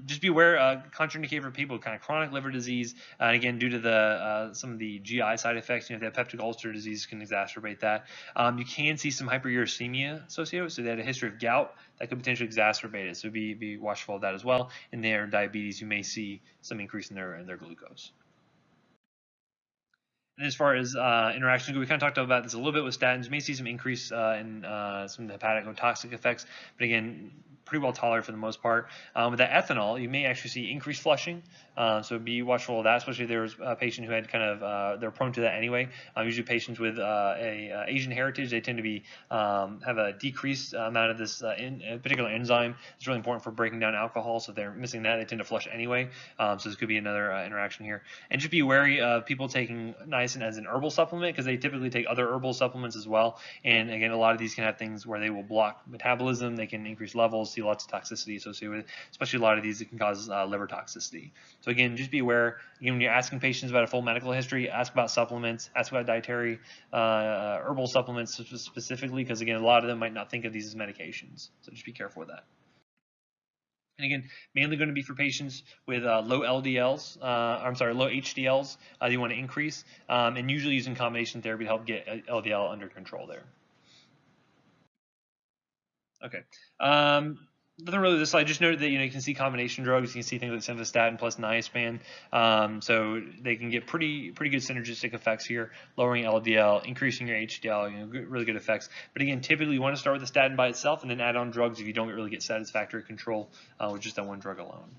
Just be aware, contraindicated for people with kind of chronic liver disease, and again, due to the some of the GI side effects, the peptic ulcer disease can exacerbate that. You can see some hyperuricemia associated with it, so they had a history of gout that could potentially exacerbate it. So be watchful of that as well. In their diabetes, you may see some increase in their glucose. And as far as interactions, we kind of talked about this a little bit with statins. You may see some increase in some of the hepatotoxic effects, but again, pretty well tolerated for the most part. With that ethanol, you may actually see increased flushing, so be watchful of that, especially if there was a patient who had kind of, they're prone to that anyway. Usually patients with Asian heritage, they tend to be have a decreased amount of this particular enzyme. It's really important for breaking down alcohol, so if they're missing that, they tend to flush anyway. So this could be another interaction here. And just be wary of people taking niacin as an herbal supplement, because they typically take other herbal supplements as well. And again, a lot of these can have things where they will block metabolism, they can increase levels, see lots of toxicity associated with it, especially a lot of these that can cause liver toxicity. So again, just be aware, again, when you're asking patients about a full medical history, ask about supplements, ask about dietary herbal supplements specifically, because again, a lot of them might not think of these as medications. So just be careful with that. And again, mainly going to be for patients with low LDLs, low HDLs that you want to increase, and usually using combination therapy to help get LDL under control there. Okay. Nothing really this slide. Just noted that you can see combination drugs. You can see things like simvastatin plus niaspan. So they can get pretty good synergistic effects here, lowering LDL, increasing your HDL. Really good effects. But again, typically you want to start with the statin by itself and then add on drugs if you don't really get satisfactory control with just that one drug alone.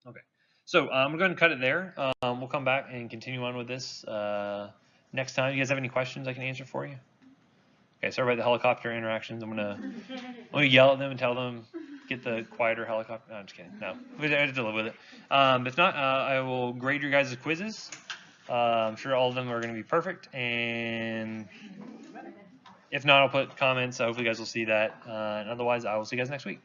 Okay. So I'm going to cut it there. We'll come back and continue on with this next time. You guys have any questions I can answer for you? Okay, sorry about the helicopter interactions. I'm gonna yell at them and tell them get the quieter helicopter. No, I'm just kidding. No, we have to live with it. If not, I will grade your guys' quizzes. I'm sure all of them are going to be perfect, and if not, I'll put comments. Hopefully, you guys will see that. And otherwise, I will see you guys next week.